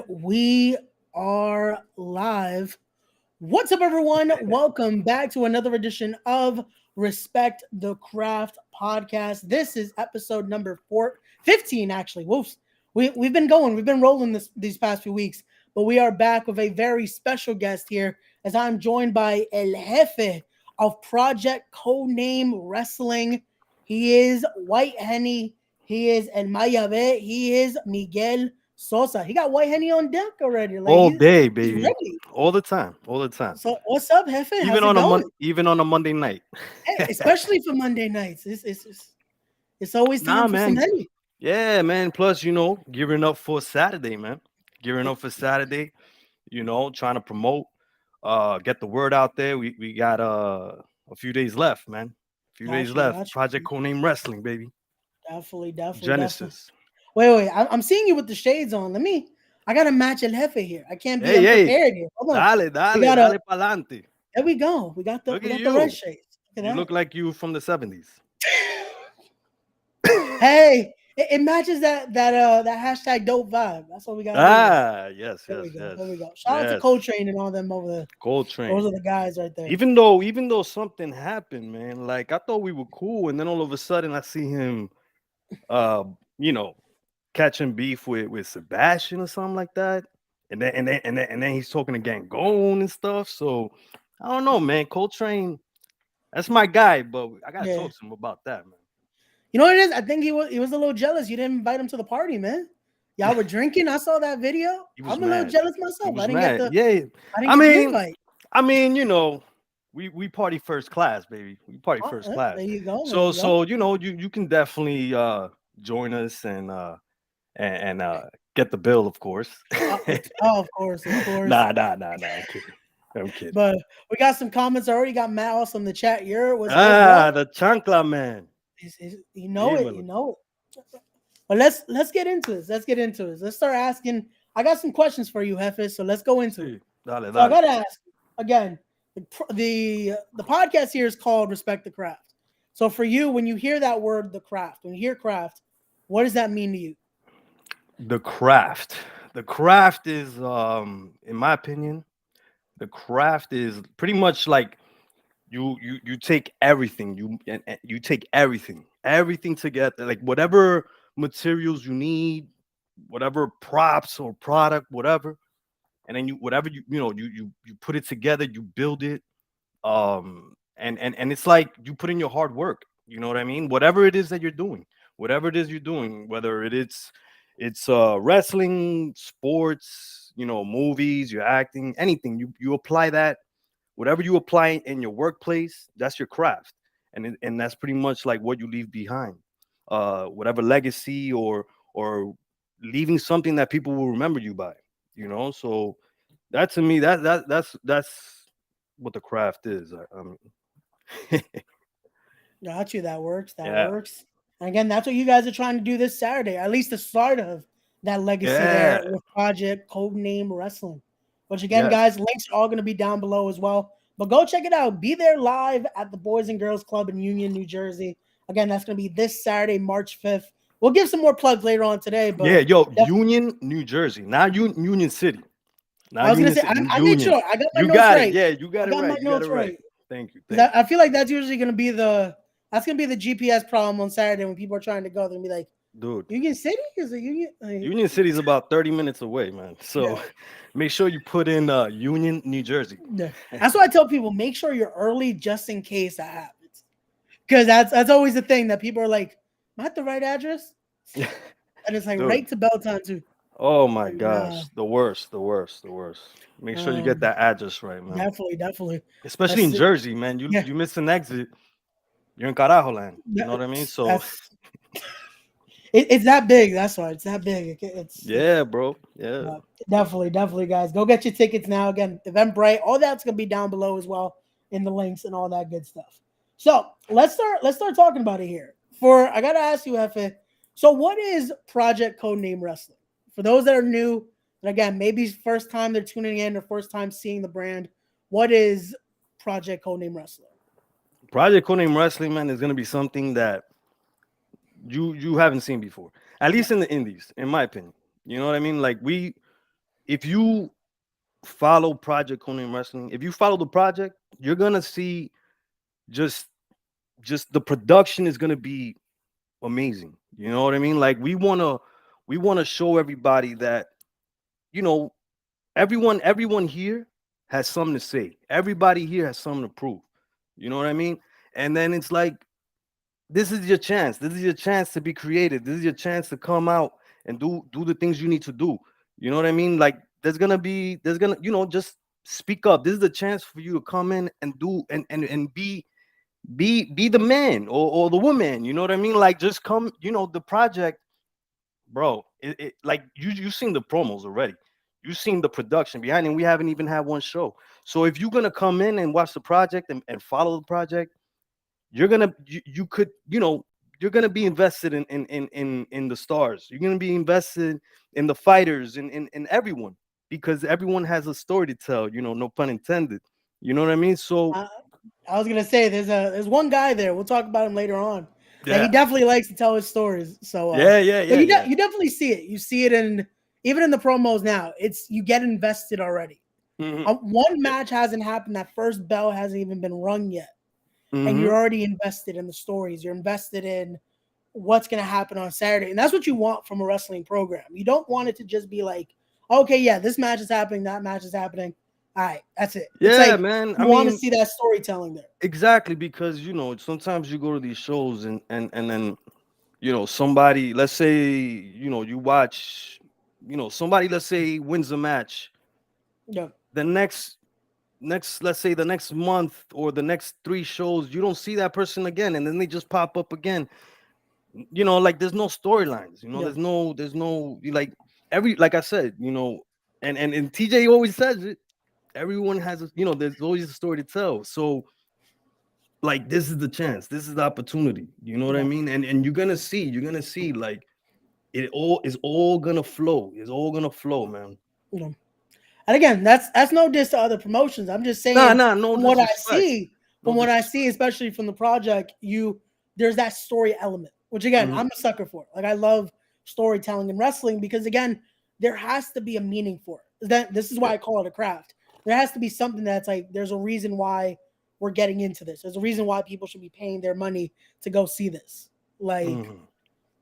We are live. What's up, everyone? Welcome back to another edition of Respect the Craft podcast. This is episode number 15, actually. Whoops. We've been going, we've been rolling these past few weeks, but we are back with a very special guest here as I'm joined by El Jefe of Project Codename Wrestling. He is White Henny. He is El Mayave. He is Miguel Sosa. He got White Henny on deck already. Like All day, he's baby. ready. All the time. All the time. So what's up, Jefe? Even How's it on a going? even on a Monday night. Hey, especially for Monday nights. It's always time Nah, for some man. Henny. Yeah, man. Plus, gearing up for Saturday, man. Gearing up for Saturday, trying to promote, get the word out there. We got a few days left, man. A few days Got you, left. got Project you. Codename Wrestling, baby. Definitely. Genesis. Wait. I'm seeing you with the shades on. I gotta match El Jefe here. I can't be Hey, hey. unprepared here. Hold on. Dale, We dale, gotta dale pa'lante. there we go. We got the Look we at got the red you. shades. Look You at look like you from the 70s. that. Hey, it matches that hashtag dope vibe. That's what we gotta do here. Yes, There yes, we go. yes. There we go. Shout out to Yes. Coltrane and all them over there. Gold Those train. are the guys right there. Even though something happened, man, like I thought we were cool, and then all of a sudden I see him, uh, you know, catching beef with Sebastian or something like that, and then he's talking to Gangone and stuff. So I don't know, man. Coltrane, that's my guy, but I gotta Yeah. talk to him about that, man. You know what it is? I think he was a little jealous. You didn't invite him to the party, man. Y'all were drinking. I saw that video. He was I'm a little mad. jealous He myself. was mad. Yeah, I didn't I get the mean, invite. I mean, we party first class, baby. We party first There class. you go. There So you go. so you can definitely join us and get the bill, of course. Of course, of course. Nah. I'm kidding. I'm kidding. But we got some comments already. Got Matt also in the chat. Here was good, bro. The chancla man. You know it. You Dímelo. know it. But let's get into this. Let's get into this. Let's start asking. I got some questions for you, Hefe. So let's go into it. Sí, dale, So I dale. gotta ask again. The podcast here is called Respect the Craft. So for you, when you hear that word, the craft, when you hear craft, what does that mean to you? The craft. The craft is, in my opinion, the craft is pretty much like you take everything and you take everything together, like whatever materials you need, whatever props or product, whatever, and then you whatever you put it together, you build it, and it's like you put in your hard work. You know what I mean? Whatever it is that you're doing, whatever it is you're doing, whether it's wrestling, sports, movies, you're acting, anything, you apply that. Whatever you apply in your workplace, that's your craft, and that's pretty much like what you leave behind. Whatever legacy or leaving something that people will remember you by. So that to me, that's what the craft is. I mean, Got you. That works. That yeah, works. And again, that's what you guys are trying to do this Saturday, at least the start of that legacy there yeah, with Project Codename Wrestling. Which again, yes, guys, links are all going to be down below as well. But go check it out. Be there live at the Boys and Girls Club in Union, New Jersey. Again, that's going to be this Saturday, March 5th. We'll give some more plugs later on today, yeah. but Yo, definitely. Union, New Jersey, not Union City, I not was gonna Union say City, I made Union. sure I got my You notes got it. right. Yeah, you I got it got my right. You got it notes right. right. Thank you. Because Thank you. I feel like that's usually gonna be the GPS problem on Saturday when people are trying to go. They're gonna be like, Dude. Union City? Is it Union? Union City is about 30 minutes away, man. So Yeah. make sure you put in Union, New Jersey. Yeah. That's why I tell people make sure you're early just in case that happens. Because that's always the thing that people are like, am I at the right address? And it's like Dude. right to Belltown too. Oh my Like, nah. gosh. The worst, the worst, the worst. Make sure you get Um, that address right, man. definitely. Especially Let's in see. Jersey, man. You Yeah. you miss an exit, you're in Carajo land. You know what I mean? That's So it's that big. That's why it's that big. It's yeah, bro. Yeah. definitely, guys. Go get your tickets now. Again, Eventbrite, all that's gonna be down below as well in the links and all that good stuff. So let's start talking about it here. I gotta ask you, Efe. So what is Project Codename Wrestling? For those that are new, and again, maybe first time they're tuning in or first time seeing the brand, what is Project Codename Wrestling? Project Codename Wrestling, man, is gonna be something that you haven't seen before. At Yeah. least in the indies, in my opinion. You know what I mean? Like if you follow Project Codename Wrestling, if you follow the project, you're gonna see just just the production is gonna be amazing. You know what I mean? Like we wanna show everybody that you know everyone here has something to say. Everybody here has something to prove. You know what I mean? And then it's like this is your chance. This is your chance to be creative. This is your chance to come out and do the things you need to do. You know what I mean? Like there's gonna just speak up. This is the chance for you to come in and do and be the man or the woman. You know what I mean? Like just come. The project, bro. Like you seen the promos already. You seen the production behind it. And we haven't even had one show. So if you're gonna come in and watch the project and follow the project, you could you're gonna be invested in the stars. You're gonna be invested in the fighters and in everyone because everyone has a story to tell. No pun intended. You know what I mean? So I, I was gonna say there's one guy there. We'll talk about him later on. That he yeah, definitely likes to tell his stories. So but yeah. you definitely see it. You see it in even in the promos now. It's you get invested already. Hmm. One match hasn't happened. That first bell hasn't even been rung yet, and you're Hmm. already invested in the stories. You're invested in what's going to happen on Saturday. And that's what you want from a wrestling program. You don't want it to just be like, okay, yeah, this match is happening, that match is happening. All right, that's it. It's Yeah, like man. I you want to mean, see that storytelling there. exactly because sometimes you go to these shows and then somebody, let's say, you watch, somebody, let's say, wins a match. Yeah. The next let's say the next month or the next three shows, you don't see that person again, and then they just pop up again. Like there's no storylines. Yeah. There's no like like I said, and TJ always says it. Everyone has there's always a story to tell. So like this is the chance, this is the opportunity. You know what I Yeah. mean? And you're gonna see like it all gonna flow. It's all gonna flow, man. Yeah. And again, that's no diss to other promotions. I'm just Nah, saying nah, no from what I disrespect. see, No disrespect. especially from the project, there's that story element, which again, Mhm. I'm a sucker for. Like I love storytelling in wrestling because again, there has to be a meaning for it. That this is Yeah. why I call it a craft. There has to be something that's like there's a reason why we're getting into this. There's a reason why people should be paying their money to go see this. Like Mhm.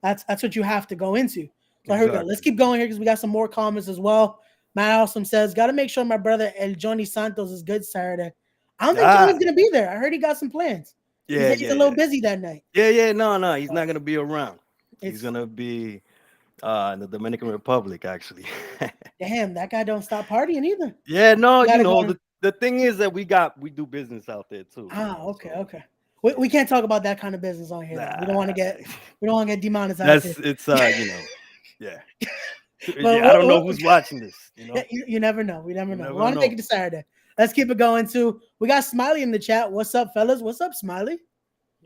that's what you have to go into. So here we go. Let's Exactly. keep going here because we got some more comments as well. Matt Awesome says, "Got to make sure my brother El Johnny Santos is good Saturday." I don't think Ah, Johnny's gonna be there. I heard he got some plans. He yeah, said he's yeah, a little yeah. busy that night. Yeah. No, he's So not gonna be around. He's it's gonna be in the Dominican Republic, actually. damn that guy don't stop partying either. Yeah, no, You gotta go. the thing is that we do business out there too, Okay, so okay. We can't talk about that kind of business on here though. nah. We don't want to get demonetized here. That's it's yeah. But Yeah, I don't know who's watching this, yeah, you never know. We never You know. We never want to make know. it to Saturday. Let's keep it going too. We got Smiley in the chat. What's up, fellas? What's up, Smiley?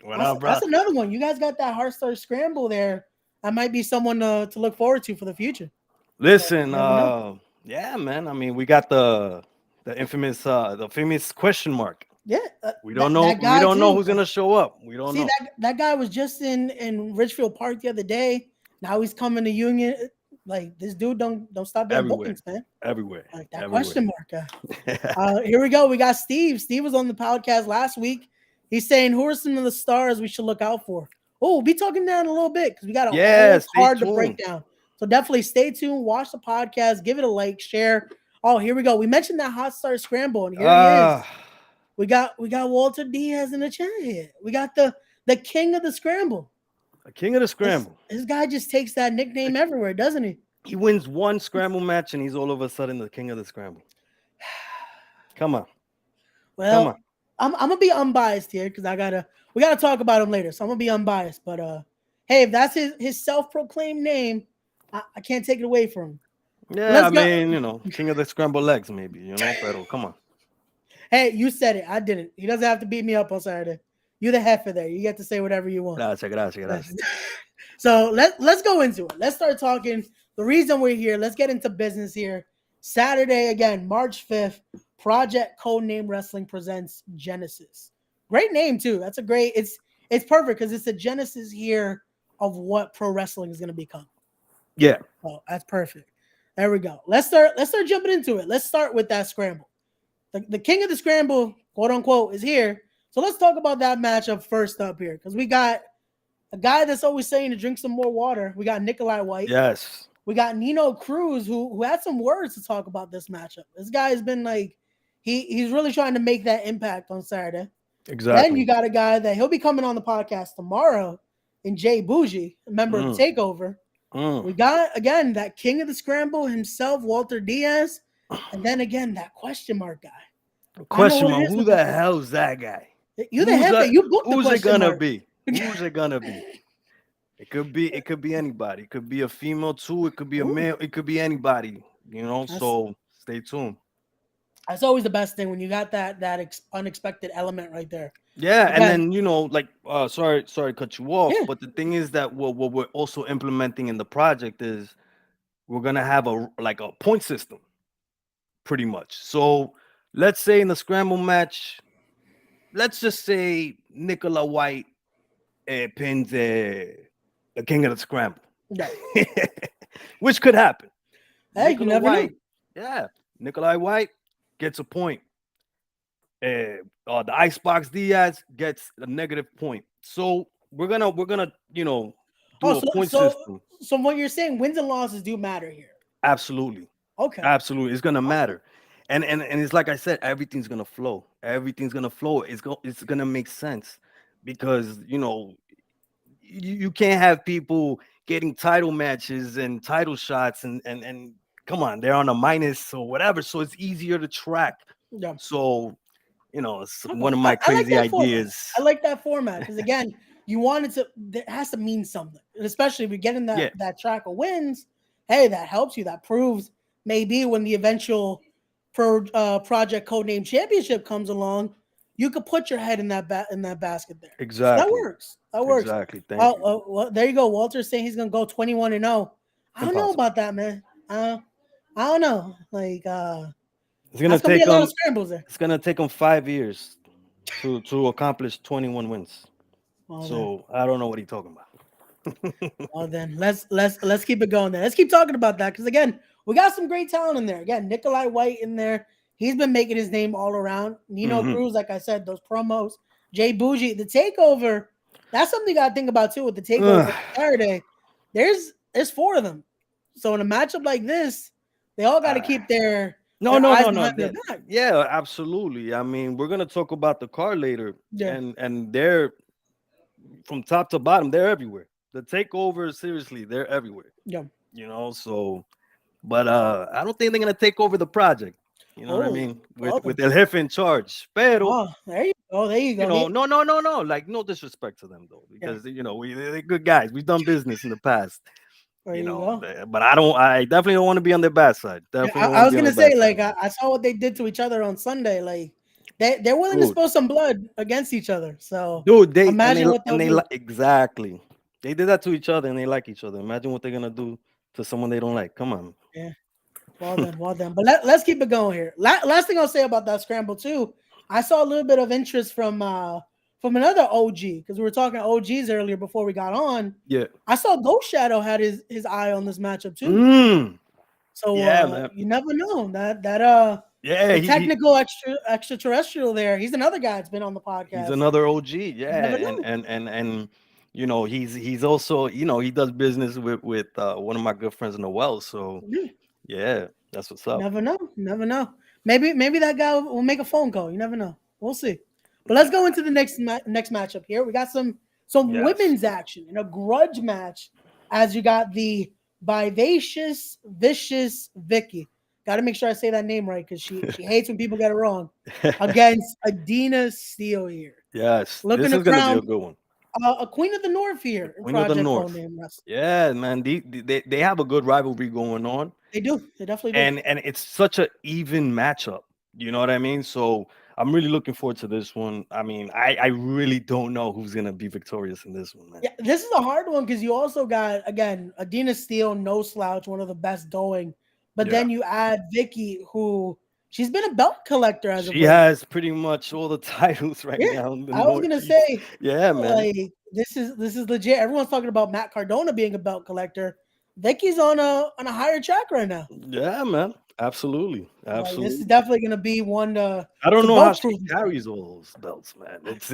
What up, bro? That's another one. You guys got that hard start scramble there. That might be someone to look forward to for the future. So Listen, you never know. yeah, man. I mean, we got the famous question mark. Yeah, We don't that know. that We guy don't know too. who's gonna show up. We don't See know. that guy was just in Richfield Park the other day. Now he's coming to Union. Like this dude don't stop doing Everywhere, bookings, man. everywhere, Like that everywhere. question mark. Here we go. We got Steve. Steve was on the podcast last week. He's saying who are some of the stars we should look out for. Oh, we'll be talking down a little bit because we got a Yeah, whole stay card to break tuned. down. So definitely stay tuned, watch the podcast, give it a like, share. Oh, here we go. We mentioned that hot start scramble, and here he is. Ah, We got Walter Diaz in the chat here. We got the king of the scramble. a king of the This scramble. this guy just takes that nickname everywhere, doesn't he? He wins one scramble match, and he's all of a sudden the king of the scramble. Come on, come on. Well, I'm gonna be unbiased here because we gotta talk about him later. So I'm gonna be unbiased. But hey, if that's his self-proclaimed name, I can't take it away from him. Yeah, I Let's go. mean, king of the scrambled legs, maybe, pero come on. Hey, you said it. I didn't. He doesn't have to beat me up on Saturday. You the heifer there. You get to say whatever you want. Gracias, gracias, gracias. So let's go into it. Let's start talking. The reason we're here. Let's get into business here. Saturday again, March 5th. Project Codename Wrestling presents Genesis. Great name too. That's a great. It's perfect because it's a genesis here of what pro wrestling is going to become. Yeah. Oh, that's perfect. There we go. Let's start jumping into it. Let's start with that scramble. The king of the scramble, quote unquote, is here. So let's talk about that matchup first up here, because we got a guy that's always saying to drink some more water. We got Nikolai White. Yes. We got Nino Cruz, who had some words to talk about this matchup. This guy has been like, he's really trying to make that impact on Saturday. Then you Exactly. got a guy that he'll be coming on the podcast tomorrow in Jay Bougie, a member of Mm, Takeover. mm. We got again that king of the scramble himself, Walter Diaz, and then again that question mark guy. I know Question what it mark, is who with the this one. hell's that guy? You the Who's hefe, that? you booked the Who's it question gonna mark. be? Who's it gonna be? It could be anybody. It could be a female too. It could be a Ooh, male. It could be anybody. that's So stay tuned. that's always the best thing when you got that unexpected element right there. Yeah, and Again, then like sorry to cut you off, yeah. but the thing is that what we're also implementing in the project is we're gonna have a point system, pretty much. So let's say in the scramble match, let's just say Nicola White pins the king of the scramble, No. which could happen. Hey, you Nicola never know. White, yeah, Nikolai White gets a point. The Icebox Diaz gets a negative point. So we're gonna Oh, do a point so system. so what you're saying, wins and losses do matter here. Absolutely, Okay. absolutely, it's gonna Okay. matter. And it's like I said, everything's gonna flow. Everything's gonna flow. It's gonna make sense because you can't have people getting title matches and title shots and come on, they're on a minus or whatever. So it's easier to track. Yeah. So it's Okay. one of my I like crazy that format. ideas. I like that format because again, you want it to. It has to mean something, and especially if you're getting Yeah, that track of wins. Hey, that helps you. That proves maybe when the eventual project Codename Championship comes along, you could put your head in that basket there. So that exactly. works. That works. Exactly. Thank you. Well, there you go. Walter's saying he's gonna go 21-0. I don't know Impossible. about that, man. I don't know. Like It's gonna that's gonna be take a lot of them. scrambles there. It's gonna take them 5 years to accomplish 21 wins. Well then. So I don't know what he's talking about. Well then, let's keep it going there. Let's keep talking about that because again, we got some great talent in there. Again, Nikolai White in there. He's been making his name all around. Nino Hmm. Cruz, like I said, those promos. Jay Bougie, the takeover. That's something you gotta think about too with the takeover Saturday. There's four of them. So in a matchup like this, they all got to keep No, their no, eyes no, no. behind their back. Yeah, absolutely. I mean, we're gonna talk about the car later, Yeah, and they're from top to bottom. They're everywhere. The takeover, seriously, they're everywhere. yeah. So, but I don't think they're gonna take over the project. You know what I Oh, mean? well With then. El Jefe in charge. Pero Oh, there you go. There you go. no, no, no, no. Like no disrespect to them though, Yeah, because they're good guys. We've done business in the past. there you go. But I don't. I definitely don't want to be on their bad side. Yeah, Definitely don't I want to was be on gonna their bad say, side, like, man. I saw what they did to each other on Sunday. Like, they're willing to Dude, spill some blood against each other. So dude, they imagine what they'll do. exactly. They did that to each other and they like each other. Imagine what they're gonna do to someone they don't like. Come on. Yeah. Well then, well then. But let's keep it going here. Last thing I'll say about that scramble too, I saw a little bit of interest from another OG because we were talking OGs earlier before we got on. Yeah. I saw Ghost Shadow had his eye on this matchup too. Mm, So yeah, man. you never know that Yeah, the technical extraterrestrial there. He's another guy that's been on the he's podcast. another OG. You Yeah, never and know. he's also he does business with one of my good friends Noel. So Yeah. yeah, that's what's up. Never know. Never know. Maybe that guy will make a phone call. You never know. We'll see. But let's go into the next matchup here. We got some Yes. women's action in a grudge match, as you got the vivacious, vicious Vicky. Got to make sure I say that name right because she hates when people get it wrong. Against Adina Steele here, Yes, looking this to is gonna be crown a good one. a Queen of the North The here in Queen of the Project North. Codename Wrestling. Yeah, man. They have a good rivalry going on, They do. They definitely do. and it's such an even matchup. You know what I mean? So I'm really looking forward to this one. I mean, I really don't know who's gonna be victorious in this one, man. Yeah, this is a hard one because you also got again Adina Steele, no slouch, one of the best going. But Yeah. then you add Vicky, who she's been a belt collector as of She late. has pretty much all the titles right Yeah, now in the I was gonna Northeast. say Yeah, man. like this is legit. Everyone's talking about Matt Cardona being a belt collector. Vicky's on a higher track right now. Yeah, man. Absolutely. Like this is Absolutely. definitely gonna be one I don't to know how both she prove themselves. carries all those belts, man. It's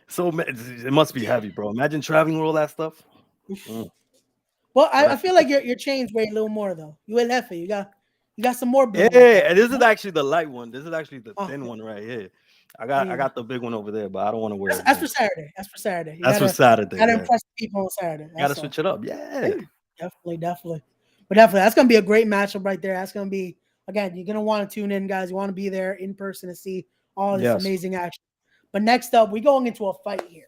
so it must be heavy, bro. Imagine traveling with all that stuff. Mm, Well, but I feel like your chains weigh a little more though. You El Jefe, you got some more yeah, bling like that. and this is actually the light one. This is actually the thin Yeah. one right here. There I you go. got the big one over there, but I don't want to wear it That's for again. Saturday. That's for Saturday. That's for Saturday. Gotta Yeah, impress the people on Saturday. you gotta That's all. switch it up. Yeah. Definitely. But definitely, that's gonna be a great matchup right there. That's gonna be again. You're gonna want to tune in, guys. You want to be there in person to see all this Yes. amazing action. But next up, we going into a fight here.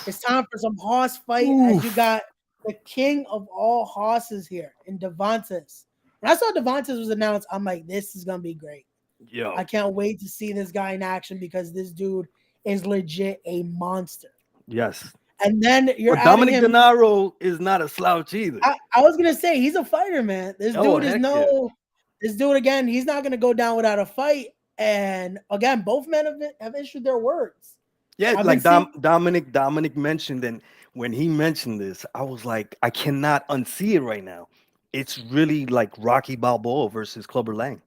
It's Oof. time for some horse fight as you Oof. got the king of all horses here in Devontas. When I saw Devontas was announced, I'm like, this is gonna be great. I Yo. can't wait to see this guy in action because this dude is legit a monster. Yes. And then you're But adding Dominic him. Denaro is not a slouch either. I was gonna say he's a fighter, man. This Oh dude is heck yeah. this dude again. He's not gonna go down without a fight. And again, both men have issued their words. Yeah, I've been like seeing. Dominic mentioned, and when he mentioned this, I was like, I cannot unsee it right now. It's really like Rocky Balboa versus Clubber Lang.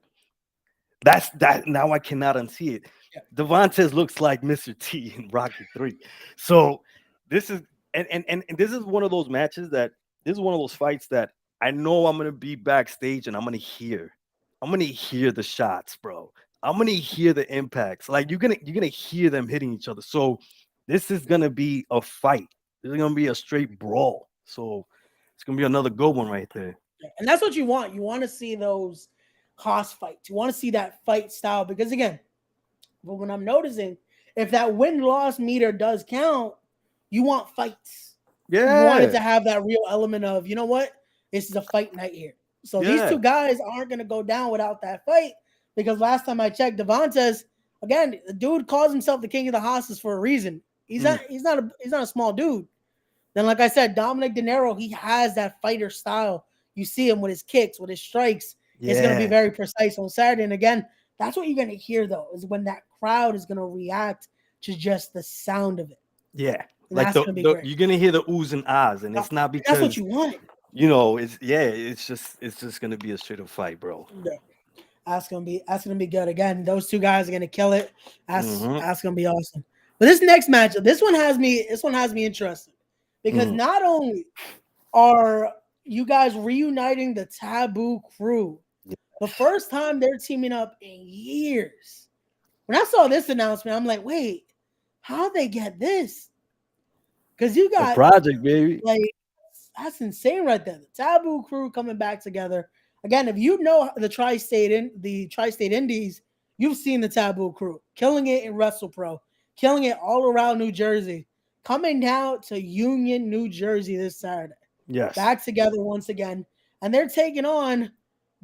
That's that now I cannot unsee it. Yeah, Devontae looks like Mr. T in Rocky 3. So this is and this is one of those matches that this is one of those fights that I know I'm gonna be backstage and I'm gonna hear the shots, bro. I'm gonna hear the impacts. Like you're gonna hear them hitting each other. So this is gonna be a fight. This is gonna be a straight brawl. So it's gonna be another good one right there. yeah. And that's what you want. You want to see those cost fights. You want to see that fight style because again, but when I'm noticing, if that win-loss meter does count, you want fights. You want it Yeah, to have that real element of, you know what? This is a fight night here. So these yeah. two guys aren't going to go down without that fight because last time I checked, Devontae, again, the dude calls himself the king of the hosses for a reason. Mm, He's not a small dude. Then, like I said, Dominic De Niro, he has that fighter style. You see him with his kicks, with his strikes. It's going to be yeah, very precise on Saturday. And again, that's what you're going to hear, though, is when that crowd is going to react to just the sound of it. yeah. And Like that's going to be the great. you're gonna hear the oohs and ahs, and it's not And that's what because you want. it's it's just gonna be a straight up fight, bro. Yeah. That's gonna be good. Again, those two guys are gonna kill it. Hmm. That's gonna be awesome. But this next matchup, this one has me interested because Hmm. not only are you guys reuniting the Taboo crew, the first time they're teaming up in years. When I saw this announcement, I'm like, wait, how they get this? Because you The got project, baby. like that's insane right there. The Taboo crew coming back together. Again, if you know the tri-state indies, you've seen the Taboo crew killing it in Wrestle Pro, killing it all around New Jersey, coming down to Union, New Jersey this Saturday. Yes. Back together once again. And they're taking on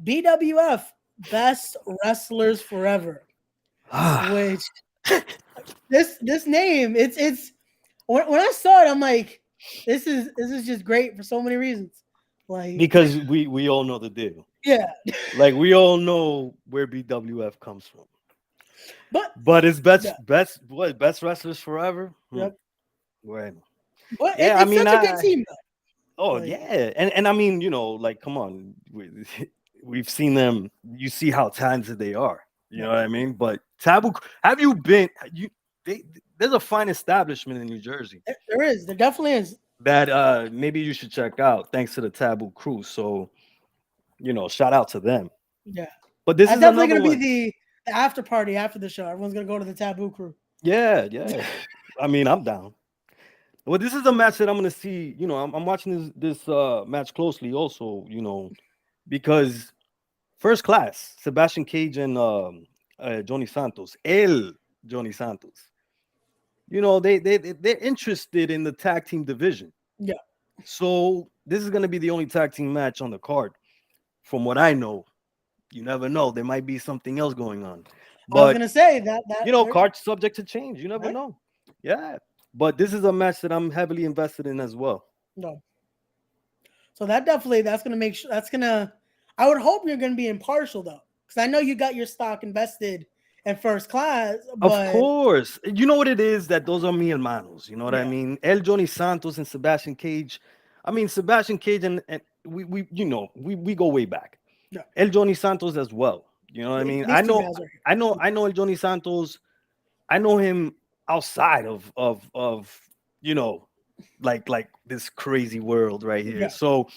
BWF, Best Wrestlers Forever. Which this name, it's when I saw it, I'm like, this is just great for so many reasons. Like, Because we all know the deal. yeah, Like we all know where BWF comes from. but But it's yeah, best wrestlers forever. yep. Right. But Yeah, I it's mean, such a good team though. oh Like, yeah, and I mean, like, come on, we've seen them. You see how talented they are. You know yeah, what I mean? But Taboo, have you been? There's a fine establishment in New Jersey there definitely is. that maybe you should check out. Thanks to the Taboo crew. So shout out to them. Yeah, But this that's is definitely another gonna be one. the after party after the show. Everyone's gonna go to the Taboo crew. Yeah, yeah. I mean, I'm down. Well, this is a match that I'm gonna see. I'm watching this match closely, also. Because first class, Sebastian Cage and Johnny Santos, Johnny Santos. They're interested in the tag team division. Yeah, So this is gonna be the only tag team match on the card. From what I know, you never know. There might be something else going on. I was But gonna say that cards subject to change. You never right? know. Yeah. But this is a match that I'm heavily invested in as well. No. So that's gonna make sure that's gonna. I would hope you're gonna be impartial though, because I know you got your stock invested in first class, Of but course. You know what it is that those are mi hermanos. You know what I yeah, mean? El Johnny Santos and Sebastian Cage. I mean, Sebastian Cage and we go way back. Yeah. El Johnny Santos as well. You know what I mean? These two guys are here. I know El Johnny Santos. I know him outside of you know like this crazy world right here. Yeah. So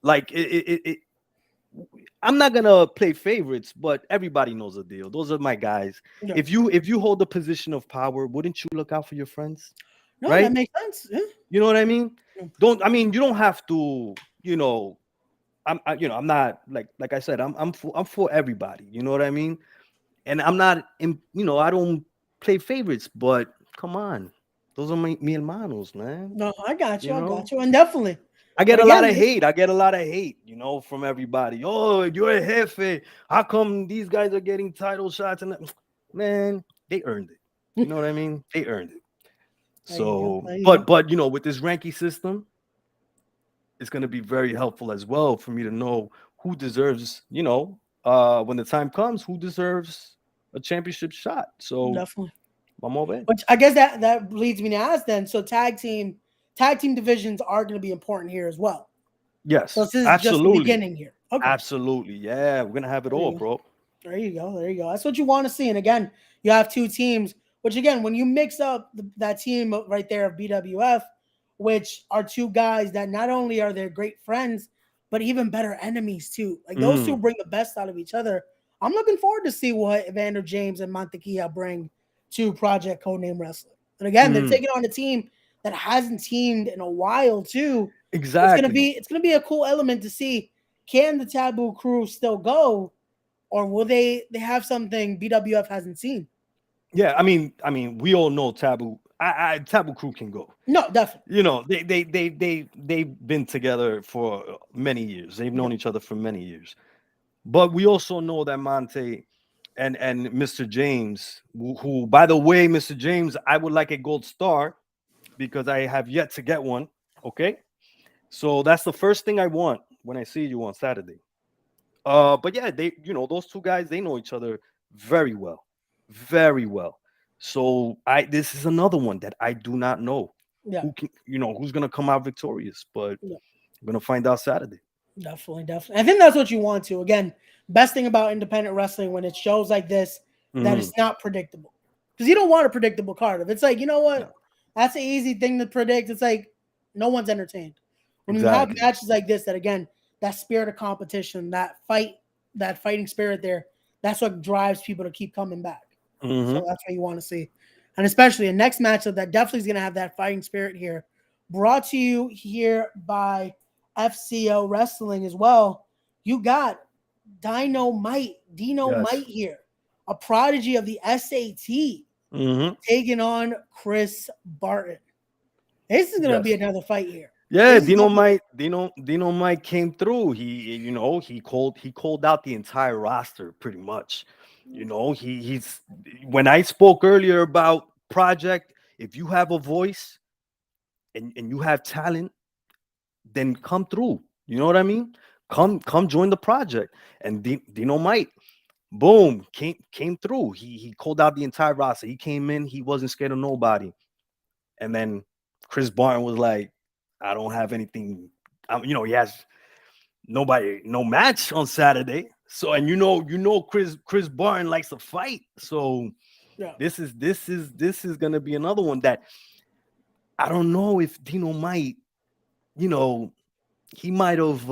like I'm not gonna play favorites, but everybody knows the deal. Those are my guys. Yeah. If you hold the position of power, wouldn't you look out for your friends, No, that right? makes sense. Yeah. You know what I mean? Yeah. Don't I mean you don't have to. I'm not like I said. I'm for everybody. You know what I mean? And I'm not in. I don't play favorites, but come on, those are mi hermanos, man. No, I got you. You I got know. you. And definitely. I But get a lot again, of hate. I get a lot of hate, from everybody. Oh, you're a jefe. How come these guys are getting title shots? And man, they earned it. You know what I mean? They earned it. there you go. So, There you go. but with this ranking system, it's going to be very helpful as well for me to know who deserves, when the time comes, who deserves a championship shot. So, Definitely. vamos a ver. Which I guess that leads me to ask then. So tag team divisions are going to be important here as well. So Yes, this is just the absolutely. beginning here. Okay. Absolutely. Yeah, we're going to have it There all, you go. bro. There you go. There you go. That's what you want to see. And again, you have two teams, which again, when you mix up that team right there of BWF, which are two guys that not only are they great friends, but even better enemies too. Like those two Mm, bring the best out of each other. I'm looking forward to see what Evander James and Montequilla bring to Project Codename Wrestling. And again, they're mm, taking on a team that hasn't teamed in a while too. exactly. It's gonna be a cool element to see, can the Taboo crew still go, or will they have something BWF hasn't seen? Yeah, I mean, we all know Taboo. Taboo Crew can go. No, definitely. They've been together for many years. They've Yeah, known each other for many years. But we also know that Monte and Mr. James, who by the way, Mr. James, I would like a gold star because I have yet to get one. Okay, so that's the first thing I want when I see you on Saturday. But yeah, those two guys, they know each other very well, very well. So this is another one that I do not know yeah, who's gonna come out victorious, but yeah. I'm gonna find out Saturday. Definitely, definitely. I think that's what you want to. Again, best thing about independent wrestling when it shows like this, that Hmm. it's not predictable. Because you don't want a predictable card. If it's like, you know No, what, that's an easy thing to predict. It's like no one's entertained. When you have exactly. matches like this, that again, that spirit of competition, that fighting spirit there, that's what drives people to keep coming back. So Hmm. that's what you want to see. And especially a next matchup that definitely is going to have that fighting spirit here. Brought to you here by FCO Wrestling as well. You got Dino Yes. Might here, a prodigy of the SAT, Hmm. taking on Chris Barton. This is going to be Yes. another fight here. Yeah, This is Dino definitely, Mike, Dino Mike came through. He called out the entire roster pretty much. He's when I spoke earlier about project, if you have a voice and you have talent, then come through. You know what I mean? Come join the project. And Dino Mike, boom, came through. He called out the entire roster. He came in, he wasn't scared of nobody. And then Chris Barton was like, I don't have anything. He has no match on Saturday. So, and Chris Barton likes to fight. So yeah, this is gonna be another one that I don't know if Dino might, you know, he might have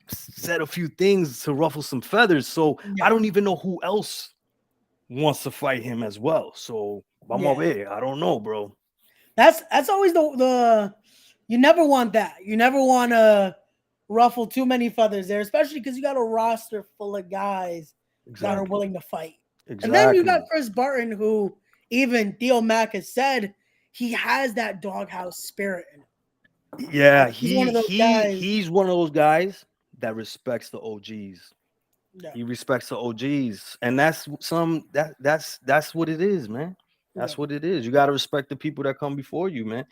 said a few things to ruffle some feathers. So I yeah, don't even know who else wants to fight him as well. So vamos a yeah. ver. I don't know, bro. That's always the you never want that. You never want to ruffle too many feathers there, especially because you got a roster full of guys that are Exactly. willing to fight. And then you got Exactly. Chris Barton, who even Theo Mack has said he has that doghouse spirit in him. Yeah, Like he's one he of those he guys. he's one of those guys that respects the OGs. Yeah, He respects the OGs, and that's what it is, man. yeah, That's what it is. You got to respect the people that come before you, man.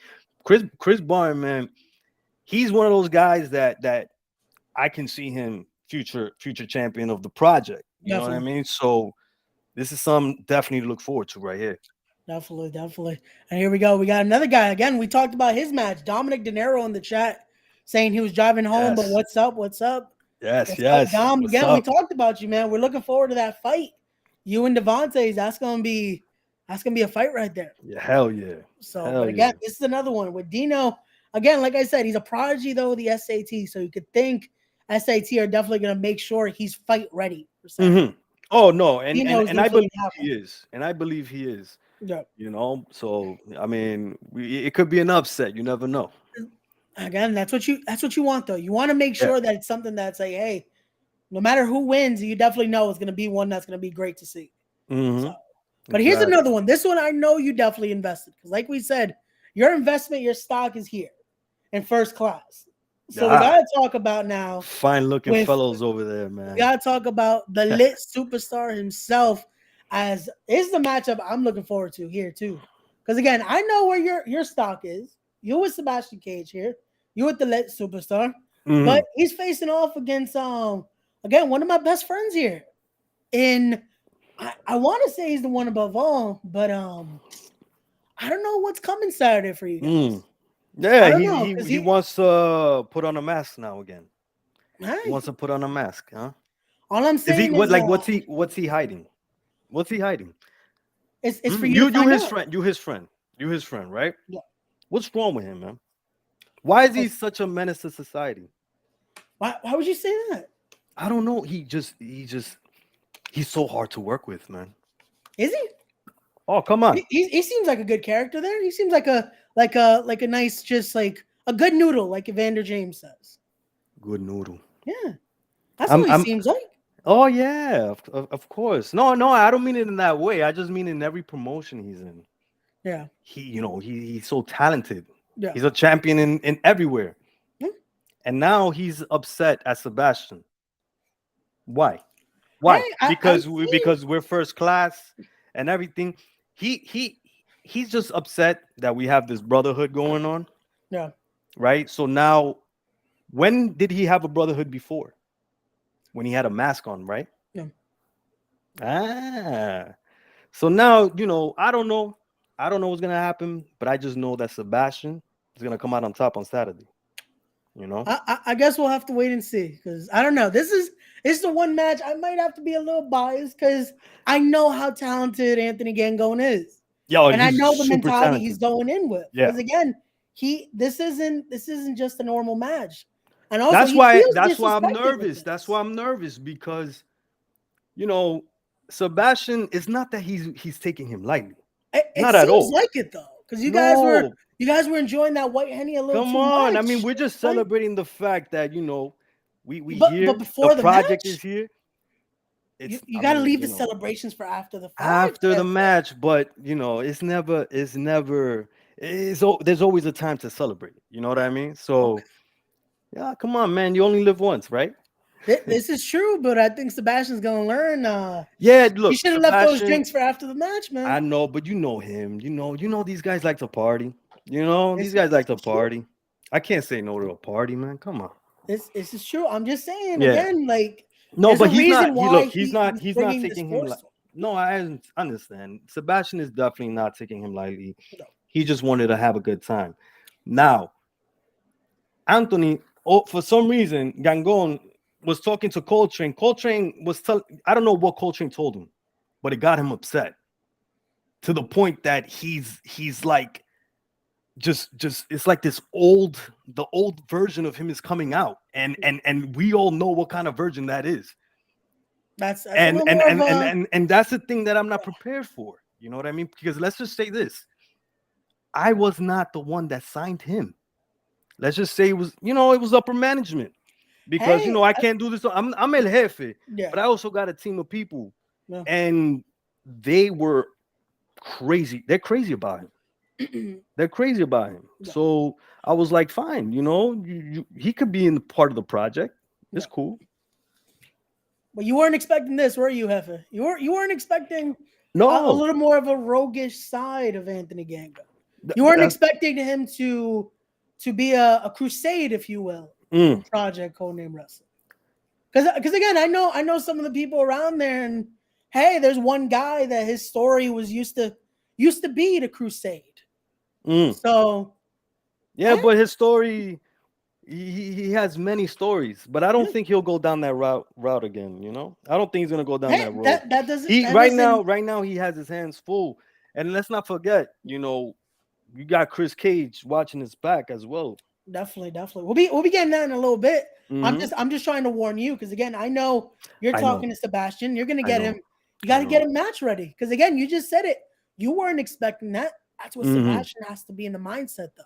Chris Barnes, man, he's one of those guys that I can see him future champion of the project. You know what I definitely. mean? So this is something definitely to look forward to right here. Definitely, definitely. And here we go. We got another guy. Again, we talked about his match. Dominic De Niro in the chat saying he was driving home, but Yes. what's up? What's up? Yes, What's up, yes. Dom? What's Again, we up? talked about you, man. We're looking forward to that fight. You and Devontae's. That's gonna be a fight right there. Yeah, hell yeah. So, but Hell again, yeah. this is another one with Dino. Again, like I said, he's a prodigy though with the SAT. So you could think SAT are definitely gonna make sure he's fight ready for Saturday. Mm-hmm. Oh no, and Dino's and I definitely believe have he one. is, and I believe he is. Yeah. You know, so I mean, it could be an upset. You never know. Again, that's what you want though. You want to make Yeah. sure that it's something that's like, hey, no matter who wins, you definitely know it's gonna be one that's gonna be great to see. So, Mm-hmm. but here's Exactly. another one. This one I know you definitely invested because, like we said, your investment, your stock is here in first class. So we Ah, gotta talk about now fine looking with fellows over there, we man. gotta talk about the lit superstar himself. As is the matchup I'm looking forward to here too. Because again, I know where your stock is. You with Sebastian Cage here. You with the lit superstar. Mm-hmm. But he's facing off against again one of my best friends here. In I want to say he's the one above all, but I don't know what's coming Saturday for you guys. Mm. I Yeah, don't he know he because he wants to put on a mask now again. He hey, wants to put on a mask, huh? all I'm Is he saying what is like what's he hiding? What's he hiding? it's for Hmm? you to You find his out. friend. You his friend. You his friend, right? Yeah. What's wrong with him, man? Why is Oh, he such a menace to society? why would you say that? I don't know. He's so hard to work with, man. Is he? Oh, come on. He seems like a good character there. He seems like a nice, just like a good noodle, like Evander James says. Good noodle. Yeah, that's I'm what he I'm seems like. oh yeah, of course. No, I don't mean it in that way. I just mean in every promotion he's in. Yeah, He's so talented. yeah. He's a champion in everywhere. Hmm. And now he's upset at Sebastian. Why? Hey, Why? I'm seeing. Because we're first class and everything. He he he's just upset that we have this brotherhood going on, Yeah, right? So now, when did he have a brotherhood before? When he had a mask on, right? yeah. Ah. So now, I don't know. I don't know what's gonna happen, but I just know that Sebastian is gonna come out on top on Saturday. You know? I guess we'll have to wait and see because I don't know. This is the one match I might have to be a little biased because I know how talented Anthony Gangone is, Yo, and I he's know the super mentality he's talented. going in with. Yeah. Because again, this isn't just a normal match, and also he feels That's why I'm disrespected with nervous. That's this. why I'm nervous because you know Sebastian, it's not that he's taking him lightly. It Not at seems all. like it though, because No, you guys were enjoying that white henny a little come too on. I mean, much. we're just Right? celebrating the fact that we But here, the before the project is match, here. you I got to mean, leave the celebrations for after the fight. after the match, but there's always a time to celebrate. You know what I mean? So yeah, come on, man. You only live once, right? This is true, but I think Sebastian's gonna learn. Yeah, He look, should have left those Sebastian, drinks for after the match, I man. know, but you know him. These guys like to party. These guys This like to is true. party. I can't say no to a party, man. Come on. This is true. I'm just saying Yeah. again, like No, there's but a reason why he's he's not bringing this taking him force like to him. no, I understand. Sebastian is definitely not taking him lightly. No. He just wanted to have a good time. Now, Anthony, oh, for some reason, Gangon was talking to Coltrane. Coltrane was I don't know what Coltrane told him, but it got him upset to the point that he's like just it's like the old version of him is coming out, and we all know what kind of version that is. That's a and little and more of and and a and, that's the thing that I'm not prepared for. You know what I mean? Because let's just say this: I was not the one that signed him. Let's just say it was upper management. Because hey, I can't do this. I'm el jefe, yeah, but I also got a team of people, yeah. and they were crazy. They're crazy about him. They're crazy about him. Yeah, So I was like, fine, he could be in part of the project. yeah. It's cool. But you weren't expecting this, were you, Heffa? You weren't expecting a No, little more of a roguish side of Anthony Ganga. You weren't that's expecting him to be a crusade, if you will, in mm, Project Codename Wrestling. Because again, I know some of the people around there, and hey, there's one guy that his story was used to be the crusade. mm. So Yeah, hey, but his story he has many stories, but I don't Yeah. think he'll go down that route again. I don't think he's gonna go down Hey, that road. that doesn't He that doesn't right now he has his hands full, and let's not forget, you got Chris Cage watching his back as well. definitely. We'll be getting that in a little bit. Hmm. I'm just trying to warn you because again, I know you're I know, talking to Sebastian. You're gonna I get him. know, You got I to get know. him match ready because again, you just said it. You weren't expecting that. That's what Hmm. Sebastian has to be in the mindset though.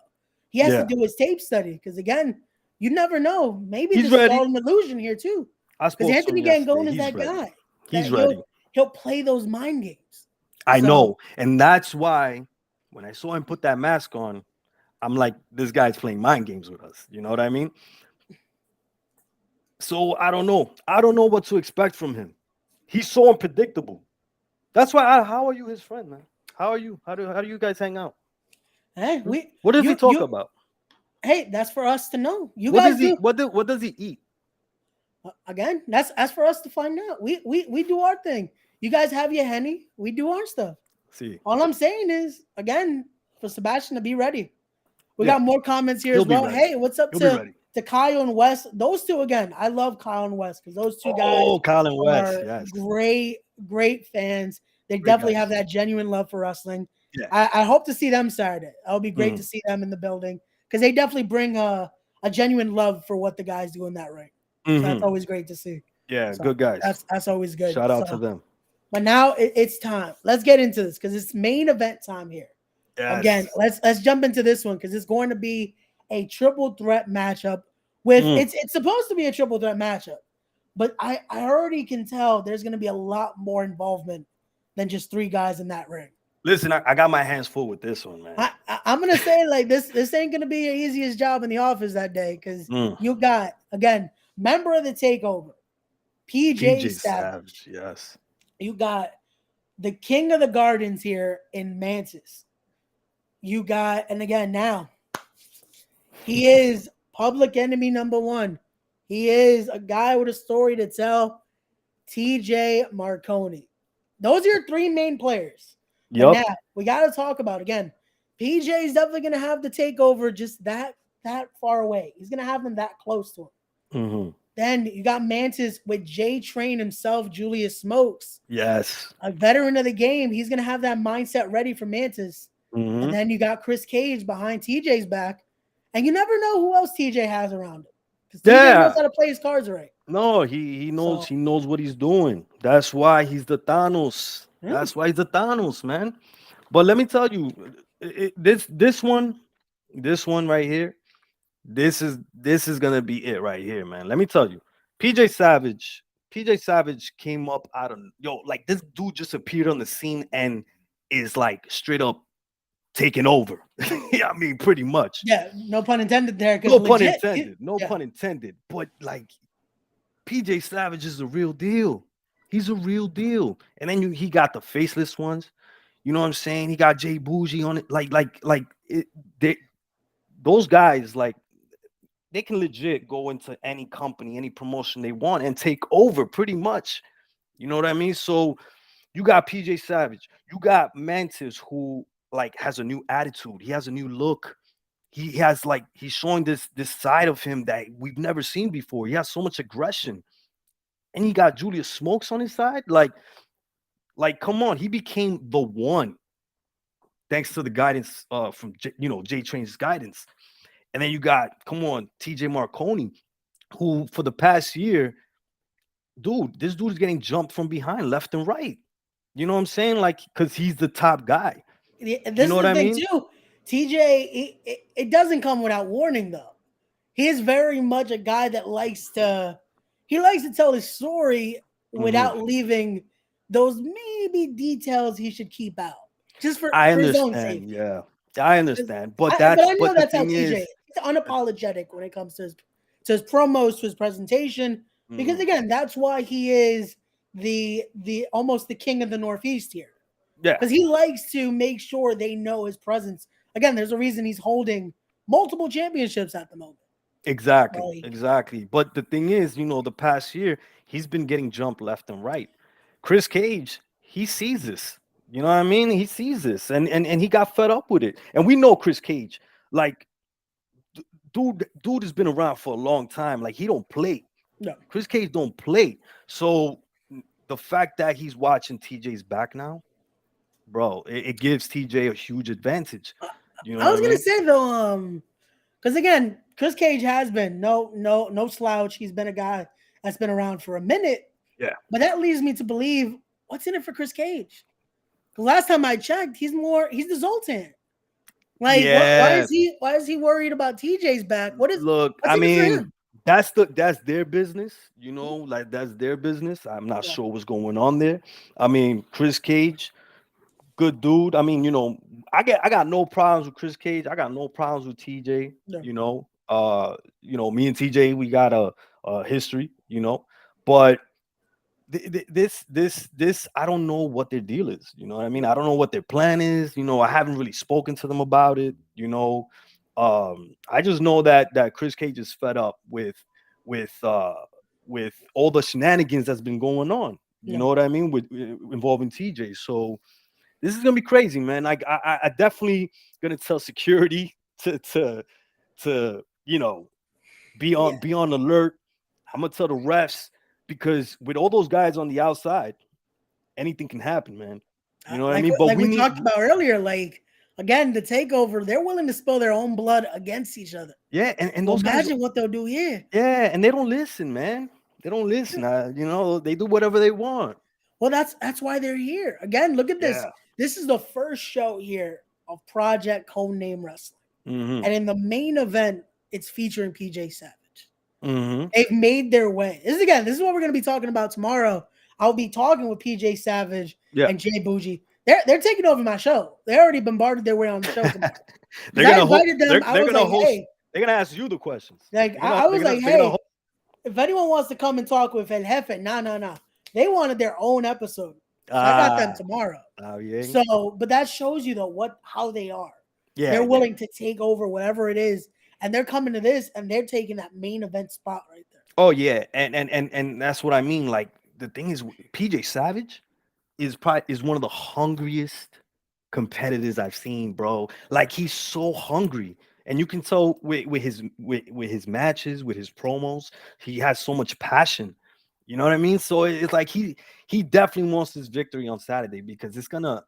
He has to Yeah, do his tape study because again, you never know. Maybe he's this is all ready. an illusion here too. I Because spoke to him Anthony yesterday. Gangone is He's that ready. guy that He's ready. he'll play those mind games. I So know, and that's why when I saw him put that mask on, I'm like, this guy's playing mind games with us. You know what I mean? So I don't know. I don't know what to expect from him. He's so unpredictable. That's why. How are you his friend, man? How are you? How do you guys hang out? hey, Hmm? we What does he talk you about? hey, that's for us to know. You What guys does he do what does he eat? again. That's for us to find out. We do our thing. You guys have your henny. We do our stuff. See, All I'm saying is again for Sebastian to be ready. We yeah, got more comments here he'll as be well. ready. Hey, what's up He'll be ready. to Kyle and Wes? Those two again. I love Kyle and Wes because those two guys Oh, Colin West, are yes, great fans. They great definitely have guys. that genuine love for wrestling. Yeah. I hope to see them Saturday. It'll be great to Mhm. see them in the building because they definitely bring a genuine love for what the guys do in that ring. So that's Mhm. always great to see. Yeah, So good guys. that's always good. Shout out to So, them. but now it's time. Let's get into this because it's main event time here. Again, Yes. let's jump into this one because it's going to be a triple threat matchup. With Mm. it's supposed to be a triple threat matchup, but I already can tell there's going to be a lot more involvement than just three guys in that ring. Listen, I got my hands full with this one, man. I'm gonna say like this ain't gonna be the easiest job in the office that day because Mm. you got again member of the takeover, PJ PJ Savage, Savage. yes. You got the king of the gardens here in Mantis. You got and again now he is public enemy number one. He is a guy with a story to tell. TJ Marconi. Those are your three main players. But now Yup. we got to talk about again. PJ is definitely going to have the takeover just that far away. He's going to have them that close to him. Hmm. Then you got Mantis with J Train himself, Julius Smokes, Yes. a veteran of the game. He's going to have that mindset ready for Mantis. And Hmm. then you got Chris Cage behind TJ's back. And you never know who else TJ has around him. Because TJ knows Yeah. how to play his cards right. No, he knows So, he knows what he's doing. That's why he's the Thanos. yeah. That's why he's the Thanos, man. But let me tell you, this one right here, this is gonna be it right here, man. Let me tell you, PJ Savage, PJ Savage came up out of like this dude just appeared on the scene and is like straight up taking over. Yeah, I mean, pretty much. Yeah, no pun intended there, because No pun legit, intended. No yeah, pun intended. But like PJ Savage is a real deal. He's a real deal. And then he got the faceless ones. You know what I'm saying? He got Jay Bougie on it. They, those guys, like, they can legit go into any company, any promotion they want and take over pretty much. You know what I mean? So you got PJ Savage, you got Mantis, who like has a new attitude, he has a new look. He has like he's showing this side of him that we've never seen before. He has so much aggression. And he got Julius Smokes on his side. Like come on, he became the one thanks to the guidance from J Train's guidance. And then you got come on, TJ Marconi, who for the past year, this dude is getting jumped from behind left and right. You know what I'm saying? Like, because he's the top guy. You this know is what the I thing mean? too. TJ, it doesn't come without warning though. He is very much a guy that likes to tell his story Hmm. without leaving those maybe details he should keep out, just I for his own understand. safety. Yeah, I 'Cause understand. But but that's I know but the that's how thing TJ is, is. He's unapologetic when it comes to his promos, to his presentation. Because mhm, again, that's why he is the almost the king of the Northeast here. yeah, Because he likes to make sure they know his presence. Again, there's a reason he's holding multiple championships at the moment. exactly, Like, exactly. But the thing is, the past year he's been getting jumped left and right. Chris Cage, he sees this. You know what I mean? He sees this, and he got fed up with it. And we know Chris Cage, like dude has been around for a long time. Like he don't play. No. Chris Cage don't play. So the fact that he's watching TJ's back now, bro, it gives TJ a huge advantage. You know I what was I gonna mean? say though, because again, Chris Cage has been no slouch. He's been a guy that's been around for a minute. Yeah. But that leads me to believe what's in it for Chris Cage. The last time I checked, he's the Zoltan. Like, Yeah. why is he worried about TJ's back? Look, What's I in it for mean, him? that's their business, like that's their business. I'm not Yeah. sure what's going on there. I mean, Chris Cage, good dude. I mean, I got no problems with Chris Cage. I got no problems with TJ. Yeah. Me and TJ, we got a history, but this I don't know what their deal is. You know what I mean? I don't know what their plan is. I haven't really spoken to them about it. I just know that Chris Cage is fed up with uh with all the shenanigans that's been going on. You Yeah. know what I mean? With involving TJ. So this is gonna be crazy, man. I definitely gonna tell security to Yeah. be on alert. I'm gonna tell the refs because with all those guys on the outside, anything can happen, man. You know what I Like mean? But like we we need, talked about earlier, like again, the takeover, they're willing to spill their own blood against each other. yeah, and So those guys, imagine what they'll do here. yeah, and they don't listen, man. They don't listen. They do whatever they want. Well, that's why they're here. Again, look at this. Yeah. This is the first show here of Project Codename Wrestling. Mm-hmm. And in the main event, it's featuring PJ Savage. Mm-hmm. They've made their way. This is what we're going to be talking about tomorrow. I'll be talking with PJ Savage Yeah. and Jay Bougie. They're taking over my show. They already bombarded their way on the show tomorrow. They're I gonna invited them. they're I was gonna like, host. hey, They're gonna ask you the questions. I was like, they're gonna hey, if anyone wants to come and talk with El Jefe, no. They wanted their own episode. So I got them tomorrow. Oh yeah. So, but that shows you though how they are. Yeah. They're willing to take over whatever it is, and they're coming to this and they're taking that main event spot right there. Oh yeah, and that's what I mean. Like the thing is, PJ Savage is one of the hungriest competitors I've seen, bro. Like he's so hungry, and you can tell with his matches, with his promos, he has so much passion. You know what I mean? So it's like he definitely wants this victory on Saturday because it's gonna,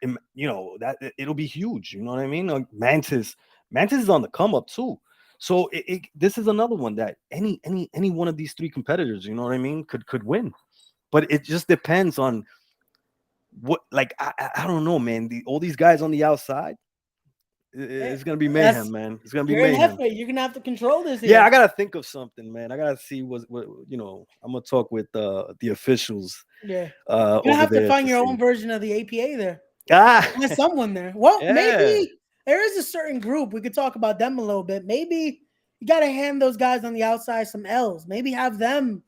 that it'll be huge. You know what I mean? Like Mantis is on the come up too. So this is another one that any one of these three competitors, you know what I mean, could win. But it just depends on what, like I don't know, man. All these guys on the outside, it's gonna be mayhem, man. It's gonna be mayhem. You're gonna have to control this. Yeah, I gotta think of something, man. I gotta see what I'm gonna talk with the officials. Yeah, you're gonna have to find your own version of the APA there. There's someone there. Well, maybe there is a certain group. We could talk about them a little bit. Maybe you got to hand those guys on the outside some L's. Maybe have them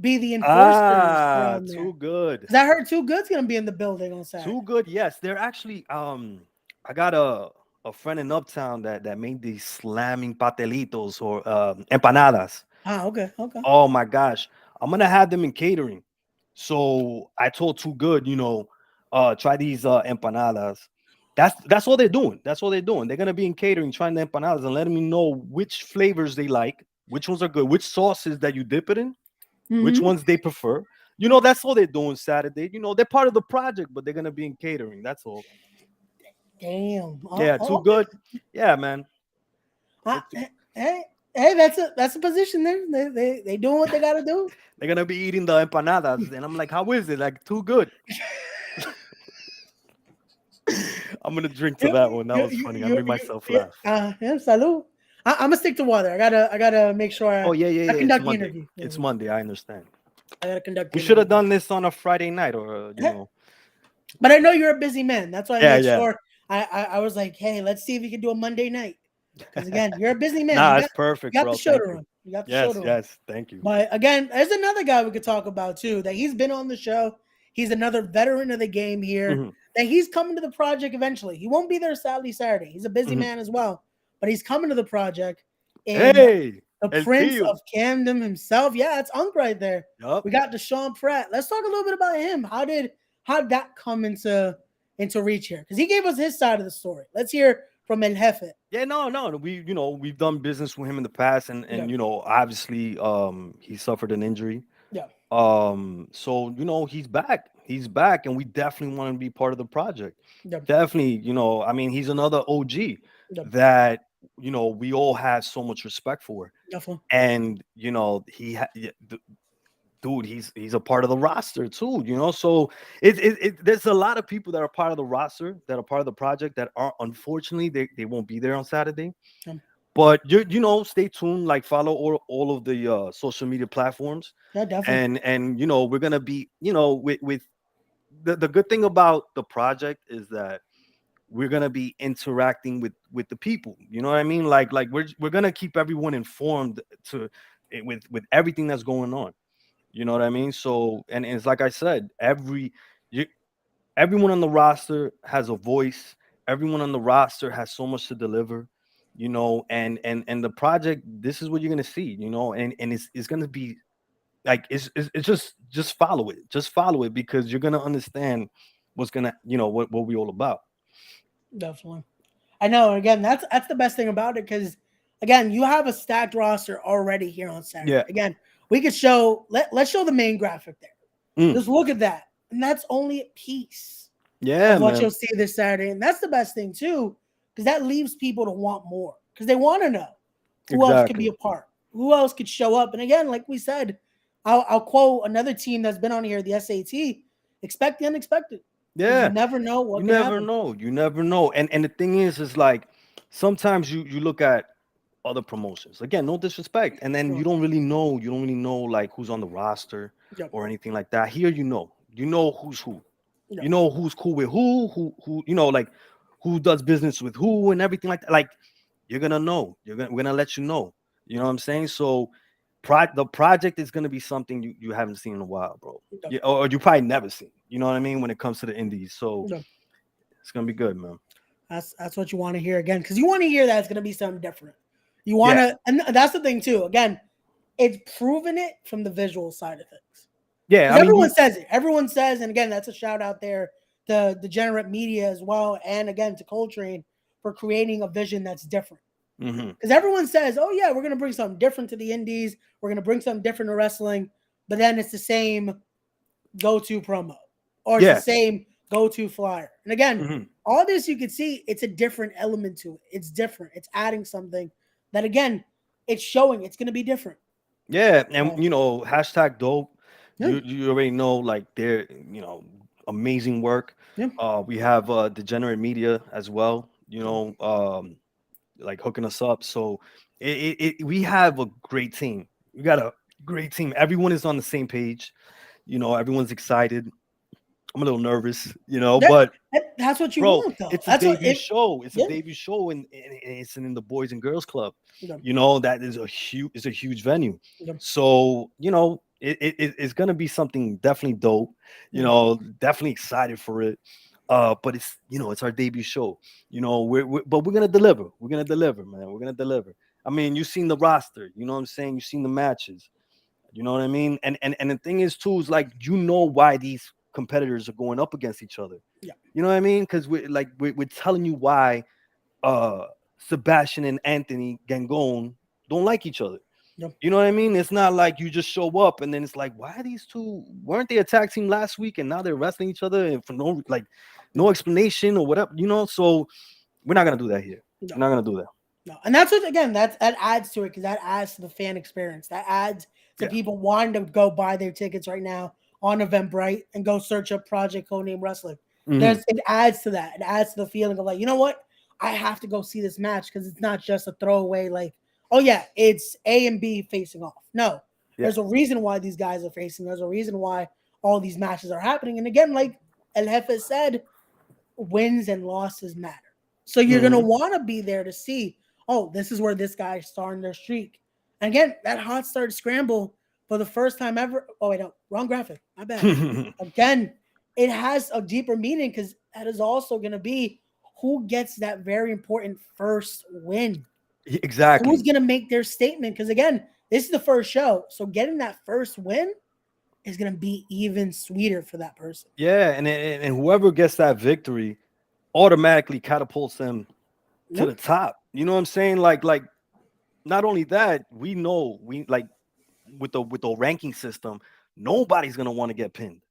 be the enforcers. Too good. I heard Too Good's going to be in the building on Saturday. Too Good, yes. They're actually, I got a friend in Uptown that made these slamming patelitos or empanadas. Okay. Oh, my gosh. I'm going to have them in catering. So I told Too Good, try these empanadas. That's all they're doing. That's all they're doing. They're gonna be in catering, trying the empanadas and letting me know which flavors they like, which ones are good, which sauces that you dip it in, which ones they prefer. That's all they're doing Saturday. They're part of the project, but they're gonna be in catering. That's all. Damn. Yeah, Too Good. Yeah, man. Hey, that's a position there. They doing what they gotta do. They're gonna be eating the empanadas, and I'm like, how is it? Like, Too Good. I'm gonna drink to that one. That was funny. I made myself laugh. Salud. I'm gonna stick to water. I gotta make sure. I conduct the interview. It's Monday. I understand. I gotta conduct. We should have done this on a Friday night, or But I know you're a busy man. That's why I made sure. I was like, hey, let's see if we can do a Monday night. Because again, you're a busy man. It's perfect. You got the show to run. You got the show to run. Yes, thank you. But again, there's another guy we could talk about too. That he's been on the show. He's another veteran of the game here. That he's coming to the project eventually. He won't be there Saturday. He's a busy man as well, but he's coming to the project. And the Prince of Camden himself. Yeah, it's Unc right there. Yep. We got Deshaun Pratt. Let's talk a little bit about him. How did that come into reach here? Because he gave us his side of the story. Let's hear from El Jefe. Yeah, no, we've done business with him in the past, and Yeah, obviously, he suffered an injury. yeah, So he's back, and we definitely want to be part of the project. yeah, Definitely, I mean, he's another OG yeah, that we all have so much respect for, definitely. and dude, he's a part of the roster too, so there's a lot of people that are part of the roster, that are part of the project, that are, unfortunately, they won't be there on Saturday. Um, But stay tuned, like, follow all of the social media platforms, yeah, definitely. and we're gonna be, with the good thing about the project is that we're gonna be interacting with the people. You know what I mean? Like we're gonna keep everyone informed with everything that's going on. You know what I mean? So, and it's like I said, you, everyone on the roster has a voice. Everyone on the roster has so much to deliver. And the project, this is what you're gonna see. And it's gonna be like, it's just follow it. Just follow it, because you're gonna understand what's gonna what we all about. Definitely. I know. Again, that's the best thing about it, because again, you have a stacked roster already here on Saturday. Yeah. Again, we could show let's show the main graphic there. Mm. Just look at that, and that's only a piece Yeah, of what you'll man. see this Saturday, and that's the best thing too, because that leaves people to want more, because they want to know who else could be Exactly. a part, who else could show up. And again, like we said, I'll quote another team that's been on here, the SAT: expect the unexpected, because you Yeah. never know You what can never happen. know. You never know. And the thing is like, sometimes you look at other promotions. Again, no disrespect. And then Sure. you don't really know, like, who's on the roster Yep. or anything like that. Here, you know who's who. You Yep. know who's cool with who, like, who does business with who and everything like that. Like, you're gonna know. We're gonna let you know. You know what I'm saying? So, the project is gonna be something you haven't seen in a while, bro. Yep. Yeah, or you probably never seen. You know what I mean? When it comes to the indies, so Yep. it's gonna be good, man. That's what you want to hear, again, because you want to hear that it's going to be something different. You want Yeah, to, and that's the thing too. Again, it's proven it from the visual side of things, yeah. because I mean, everyone says it. Everyone says, and again, that's a shout out there to Degenerate Media as well, and again to Coltrane for creating a vision that's different. hmm Because everyone says, "Oh yeah, we're going to bring something different to the indies. We're going to bring something different to wrestling," but then it's the same go-to promo, or it's the yeah, same go-to flyer. And again, hmm all this you can see, it's a different element to it. It's different. It's adding something that, again, it's showing it's going to be different. yeah. And So hashtag dope. yeah, You already know, like, they're, amazing work. yeah, We have Degenerate Media as well. yeah, Like, hooking us up. So we have a great team. We got a great team. Everyone is on the same page. Everyone's excited. I'm a little nervous, that, but that's what you bro, want, though. it's a That's what debut it. show. It's a Yeah, debut show, and it's in the Boys and Girls Club. yeah, That is it's a huge venue. yeah, So it's gonna be something definitely dope. yeah, Definitely excited for it. But it's our debut show. But we're gonna deliver. We're gonna deliver, man. We're gonna deliver. I mean, you've seen the roster. You know what I'm saying? You've seen the matches. You know what I mean? And the thing is too, is like, why these competitors are going up against each other. yeah, You know what I mean? Because we're telling you why uh Sebastian and Anthony Gangone don't like each other. yeah, You know what I mean? It's not like you just show up and then it's like, why are these two, weren't they a tag team last week and now they're wrestling each other, and for yeah, no explanation or whatever. So we're not gonna do that here. yeah. We're not gonna do that. No, and that's what, again, that adds to it, because that adds to the fan experience. That adds to Yeah. people wanting to go buy their tickets right now on Eventbrite and go search up Project Codename Wrestling. hmm It adds to that. It adds to the feeling of, like, you know what? I have to go see this match, because it's not just a throwaway, like, oh yeah, it's A and B facing off. No, Yeah. there's a reason why these guys are facing. There's a reason why all these matches are happening. And again, like El Jefe said, wins and losses matter. So you're gonna hmm want to be there to see, oh, this is where this guy's starting their streak. And again, that hot start scramble for the first time ever. Oh wait, no, wrong graphic. My bad. Again, it has a deeper meaning, because that is also gonna be who gets that very important first win. Who's exactly. gonna make their statement? Because again, this is the first show, so getting that first win is gonna be even sweeter for that person. Yeah, and whoever gets that victory automatically catapults them to Yep. the top. You know what I'm saying? Like not only that, we know we like with the ranking system, nobody's gonna want to get pinned.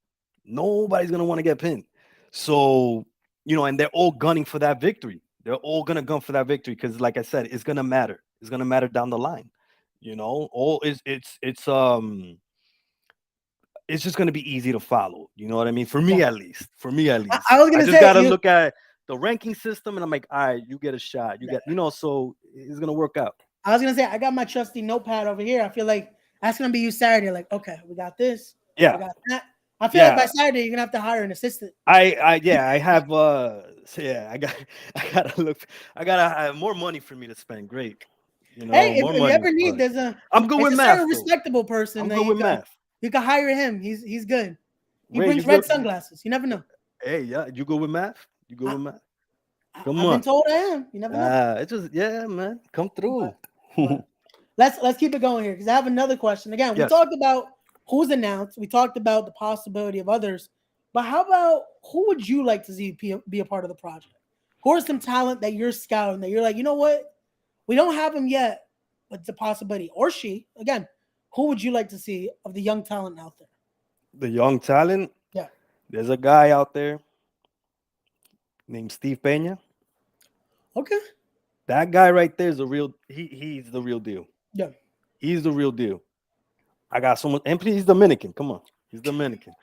Nobody's gonna want to get pinned. So, and they're all gunning for that victory. They're all gonna gun for that victory because, like I said, it's gonna matter. It's gonna matter down the line. All is it's just gonna be easy to follow. You know what I mean? For me Yeah. at least. For me at least. I was I gonna just say gotta you. look at the ranking system and I'm like, all right, you get a shot. You Yeah. get, so it's gonna work out. I was gonna say I got my trusty notepad over here. I feel like that's gonna be you Saturday. Like, okay, we got this, we Yeah. got that. I feel like by Yeah. Saturday you're gonna have to hire an assistant. I have so yeah, I gotta look, I gotta have more money for me to spend. Great. Hey, More if you money, ever need, but I'm good there's with a certain math though. respectable person I'm that good with math. you can hire him. He's good. He Ray, you brings red good? sunglasses. You never know. Hey, yeah, you good with math? You good I, with math? Come I've been on. told I am. You never know. It's just, yeah, man. Come through. But but let's keep it going here because I have another question. Again, we Yes. talked about who's announced. We talked about the possibility of others. But how about who would you like to see be a part of the project? Who are some talent that you're scouting that you're like, you know what? We don't have him yet, but it's a possibility. Or she. Again, who would you like to see of the young talent out there? The young talent. Yeah. There's a guy out there named Steve Peña. Okay. That guy right there is a real. He's the real deal. Yeah. He's the real deal. I got someone, and he's Dominican. Come on, he's Dominican.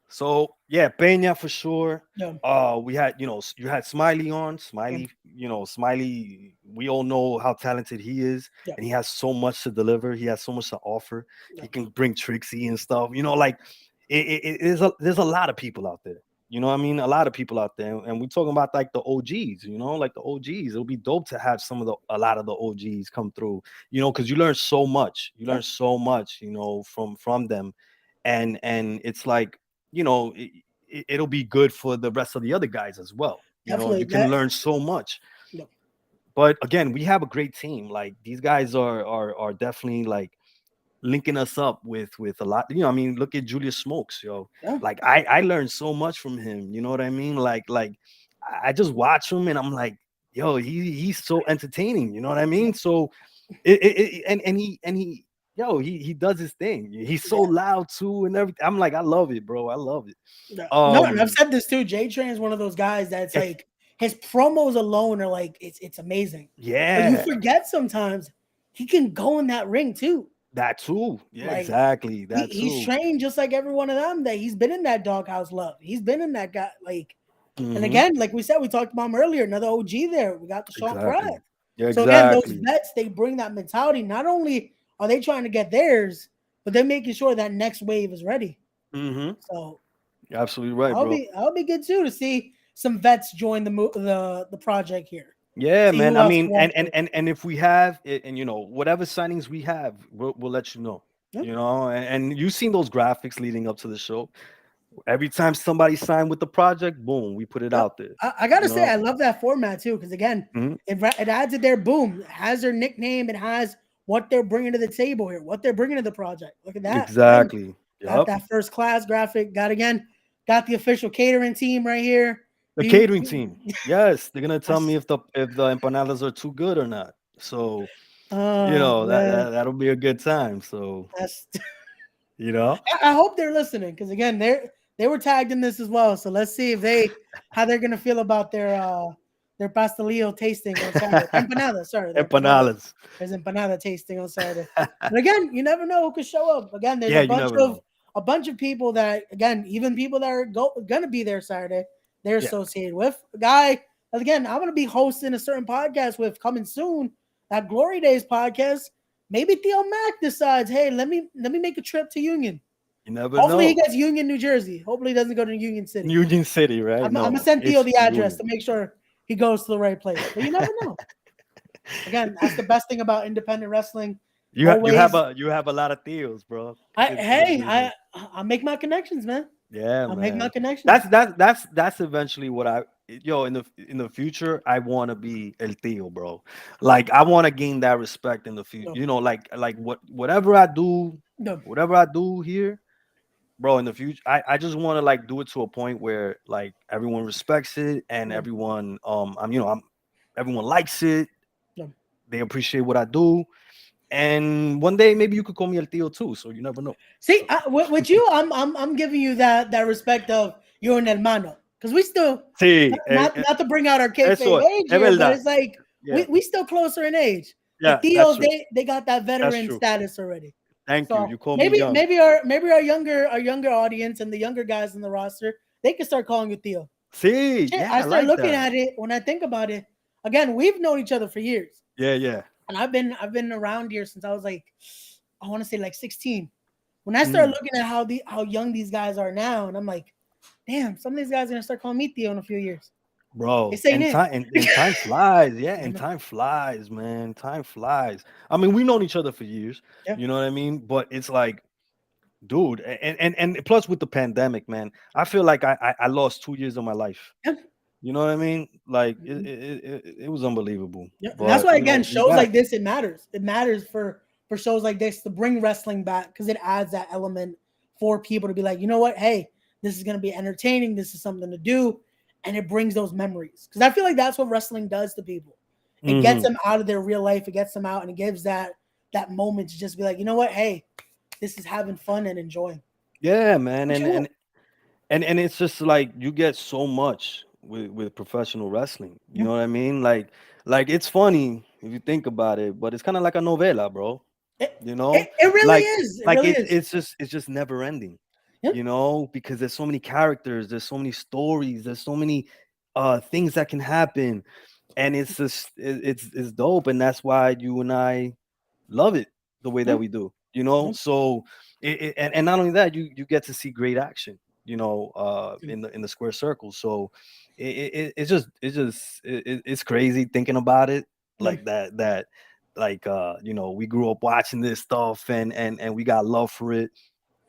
So yeah, Peña for sure. Yeah. We had, you had Smiley on. Yeah. Smiley, Smiley. We all know how talented he is, Yeah. and he has so much to deliver. He has so much to offer. Yeah. He can bring Trixie and stuff. Like there's a lot of people out there. You know what I mean? A lot of people out there, and we're talking about like the OGs. Like the OGs. It'll be dope to have a lot of the OGs come through. Because you learn so much. You Yeah. learn so much. From them, and it's like it'll be good for the rest of the other guys as well. Definitely. You can learn so much. Yeah. But again, we have a great team. Like these guys are definitely like linking us up with a lot. I mean, look at Julius Smokes, yo. Yeah. Like I learned so much from him. You know what I mean? Like I just watch him and I'm like, yo, he's so entertaining. You know what I mean? So and he yo, he does his thing. He's so Yeah. loud too and everything. I'm like, I love it, bro. I love it. Yeah. No, and I've Um, said this too. J Train is one of those guys that's if like his promos alone are like it's amazing. But you yeah, forget sometimes he can go in that ring too. that too. Yeah, Like exactly. he, That he's too. trained just like every one of them. That he's been in that doghouse love. He's been in that guy like. And Hmm. again, like we said, we talked about him earlier. Another OG there. We got the Sean Pratt. Exactly. Yeah, So again, those exactly. vets they bring that mentality. Not only are they trying to get theirs, but they're making sure that next wave is ready. Hmm. So You're absolutely right, I'll bro. be I'll be good too to see some vets join the project here. Yeah, See man. who I else mean, walks with. and if we have it, and whatever signings we have, we'll let you know. Yeah. And you've seen those graphics leading up to the show. Every time somebody signed with the project, boom, we put it Yep. out there. I gotta You say, know. I love that format too, because again, Mhm. it adds to their boom. It has their nickname. It has what they're bringing to the table here, what they're bringing to the project. Look at that. Again, Exactly. got Yep. that first class graphic. Got the official catering team right here. The You, catering team. Yes, they're gonna tell me if the empanadas are too good or not. So oh man, that'll be a good time. So that's. you know, I hope they're listening because again, they were tagged in this as well. So let's see if how they're gonna feel about their pastelillo tasting on Saturday. Empanada, sorry, their empanada. empanadas. There's empanada tasting on Saturday. But again, you never know who could show up. Again, there's Yeah, you never know. a bunch of people that again, even people that are gonna be there Saturday, they're Yeah, associated with. A guy, again, I'm gonna be hosting a certain podcast with coming soon, that Glory Days podcast. Maybe Theo Mack decides, hey, let me make a trip to Union. you never Hopefully he know. gets Union, New Jersey. Hopefully he doesn't go to Union City. Union City, right? I'm gonna No, send Theo it's the address Union. to make sure he goes to the right place. But you never know. Again, that's the best thing about independent wrestling. Always, You have a lot of deals, bro. I Into the hey, business. I make my connections, man. Yeah, I make my man. connections. That's eventually what in the future I want to be El Tio, bro. Like I want to gain that respect in the future. No, Like no, whatever I do here, bro, in the future, I just want to like do it to a point where like everyone respects it and no. everyone Everyone likes it. Yeah. They appreciate what I do. And one day maybe you could call me El Tío too. So you never know. See, So with you, I'm giving you that respect of you're an hermano because we still sí, not to bring out our eso kayfabe age es here, but verdad. it's like Yeah, we still closer in age. The yeah, that's Theos true. they got that That's veteran true. status already. Thank you. So You call me maybe young. our younger audience and the younger guys in the roster they can start calling you Theo. See, Shit, yeah, I I start like looking that. at it when I think about it. Again, we've known each other for years, Yeah, yeah. and I've been around here since I was like I want to say like 16. When I started Mm, looking at how young these guys are now, and I'm like, damn, some of these guys are gonna start calling me Theo in a few years. bro, It's ain't and it. time flies. Yeah, Yeah, and man. time flies, man. Time flies. I mean, we've known each other for years. Yeah. You know what I mean? But it's like, dude, and plus with the pandemic, man, I feel like I lost 2 years of my life. Yeah. You know what I mean? Like Mhm. it was unbelievable. Yeah, and that's But why you again, know, we shows back. like this it matters. It matters for shows like this to bring wrestling back because it adds that element for people to be like, you know what, hey, this is gonna be entertaining. This is something to do, and it brings those memories because I feel like that's what wrestling does to people. It gets Hmm. them out of their real life. It gets them out and it gives that moment to just be like, you know what, hey, this is having fun and enjoying. Yeah, man, What and you want? and and it's just like you get so much with professional wrestling. You Yeah. know what I mean? Like it's funny if you think about it, but it's kind of like a novela, bro. It, You it, know, it really like is. It like really it is. it's just never ending. Yeah. You know, because there's so many characters, there's so many stories, there's so many things that can happen, and it's just it's dope, and that's why you and I love it the way Yeah. that we do. You know, Yeah. so and not only that, you get to see great action. You know, Yeah. in the square circle. So it's crazy thinking about it Yeah. like that like you know, we grew up watching this stuff and we got love for it,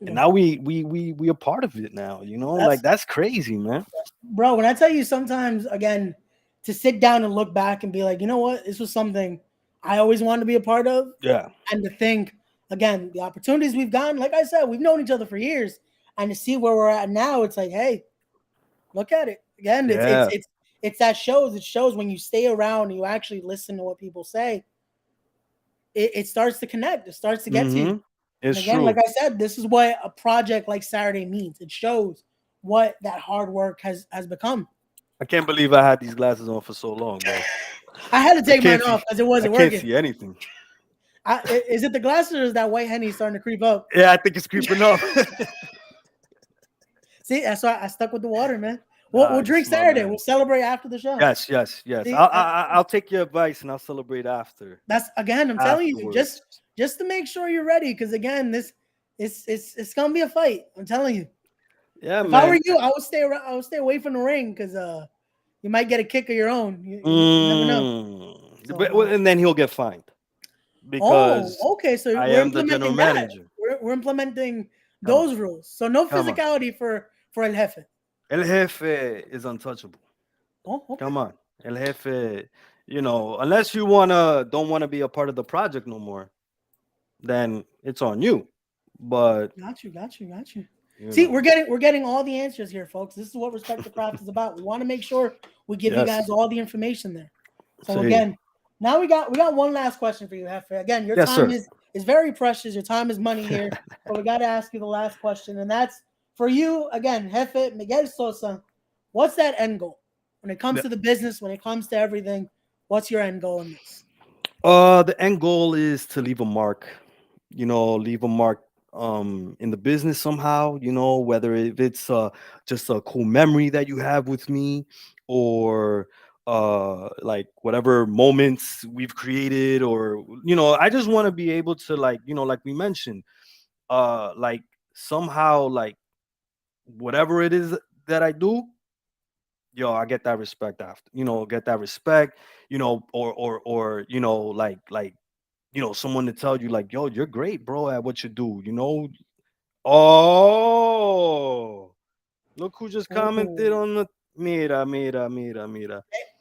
and Yeah. now we are part of it now. You know, like That's that's crazy, man. bro. When I tell you, sometimes again, to sit down and look back and be like, you know what, this was something I always wanted to be a part of, Yeah. and to think again, the opportunities we've gotten. Like I said, we've known each other for years, and to see where we're at now, it's like, hey, look at it again. Yeah. It's that shows. It shows when you stay around and you actually listen to what people say. It starts to connect. It starts to get to you. Mm-hmm. And It's again, like true. I said, this is what a project like Saturday means. It shows what that hard work has become. I can't believe I had these glasses on for so long, bro. I had to I take mine can't see. off because it I wasn't can't working. see anything. Is it the glasses or is that white henny starting to creep up? Yeah, I think it's creeping up. See, that's why I stuck with the water, man. We'll Nah, you drink smart Saturday. We'll man. celebrate after the show. Yes, yes, yes. See, I'll take your advice and I'll celebrate after that's again. I'm telling you, afterwards. just to make sure you're ready, because again, this it's gonna be a fight. I'm telling you. Yeah, If I were man. you, I would stay around. I would stay away from the ring because you might get a kick of your own. You never know. So And then he'll get fined oh, because okay. So I we're am the general implementing that. manager. We're implementing Come on, those rules. So no come on. physicality for El Jefe. El Jefe is untouchable. Oh, okay. Come on, El Jefe. You know, unless you don't wanna be a part of the project no more, then it's on you. But Got you. you See, know, we're getting all the answers here, folks. This is what Respect the Craft is about. We want to make sure we give you guys yes, all the information there. So see, again, now we got one last question for you, Hefe. Again, your yes, time sir. is very precious. Your time is money here. So we got to ask you the last question, and that's for you again, Hefe Miguel Sosa. What's that end goal when it comes The to the business? When it comes to everything, what's your end goal in this? the end goal is to leave a mark. You know, leave a mark in the business somehow. You know, whether if it's just a cool memory that you have with me, or like whatever moments we've created, or you know, I just want to be able to, like, you know, like we mentioned, like somehow, like whatever it is that I do, yo, I get that respect after, you know, get that respect, you know, or you know, like you know, someone to tell you like, yo, you're great, bro, at what you do, you know. Oh, look who just commented Oh, on the mira.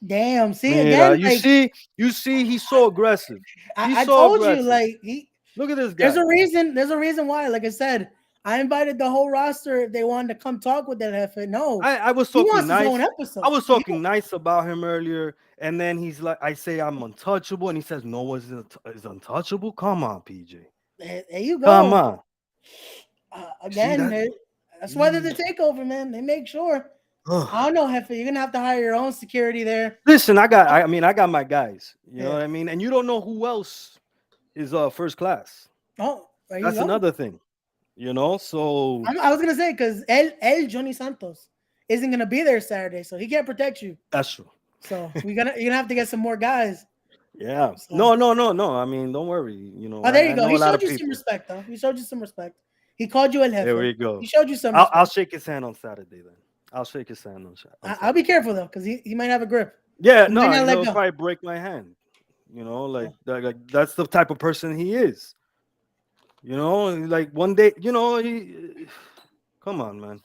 damn! See Mira, again, like you see, he's so aggressive. He's I so told you, aggressive. like he Look at this there's guy. a reason. There's a reason why. Like I said, I invited the whole roster if they wanted to come talk with that Jefe. No, I was he talking wants his own nice. I episode. was talking nice about him earlier, and then he's like, I say I'm untouchable, and he says no one is untouchable. Come on, PJ. There you Come go. on. See Again, that? that's why they're the takeover, man. They make sure. I don't know, Jefe. You're gonna have to hire your own security there. Listen, I got my guys. You know Yeah. what I mean? And you don't know who else is first class. Oh, there you That's go. another thing. So I was gonna say because El Johnny Santos isn't gonna be there Saturday, so he can't protect you. that's true. So you're gonna have to get some more guys. Yeah. So No. I mean, don't worry. there you I go. know He a lot showed of you some people. respect, though. He showed you some respect. He called you El There Jefe. we go. He showed you some I'll respect. shake his hand on Saturday then. I'll shake his hand on I'll be Saturday. careful though, because he might have a grip. Yeah, He might no, not let he'll go. probably break my hand. So, That's the type of person he is. Like one day, come on, man.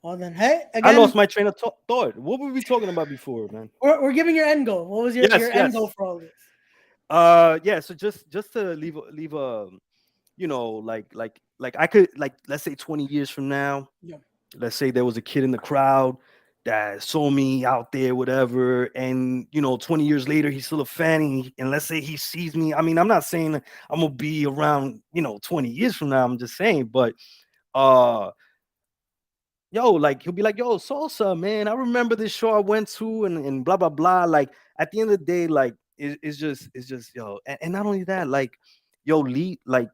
well then, hey, I again, lost my train of thought. What were we talking about before, man? we're giving your end goal. What was Yes, your end yes. goal for all this? Yeah. So just to leave a like I could like let's say 20 years from now, Yeah. let's say there was a kid in the crowd that saw me out there, whatever, and 20 years later he's still a fan, and let's say he sees me. I mean, I'm not saying I'm gonna be around 20 years from now. I'm just saying, but uh like he'll be like, yo, Sosa, man, I remember this show I went to, and blah blah blah. Like at the end of the day, like it's just and not only that, like Lee, like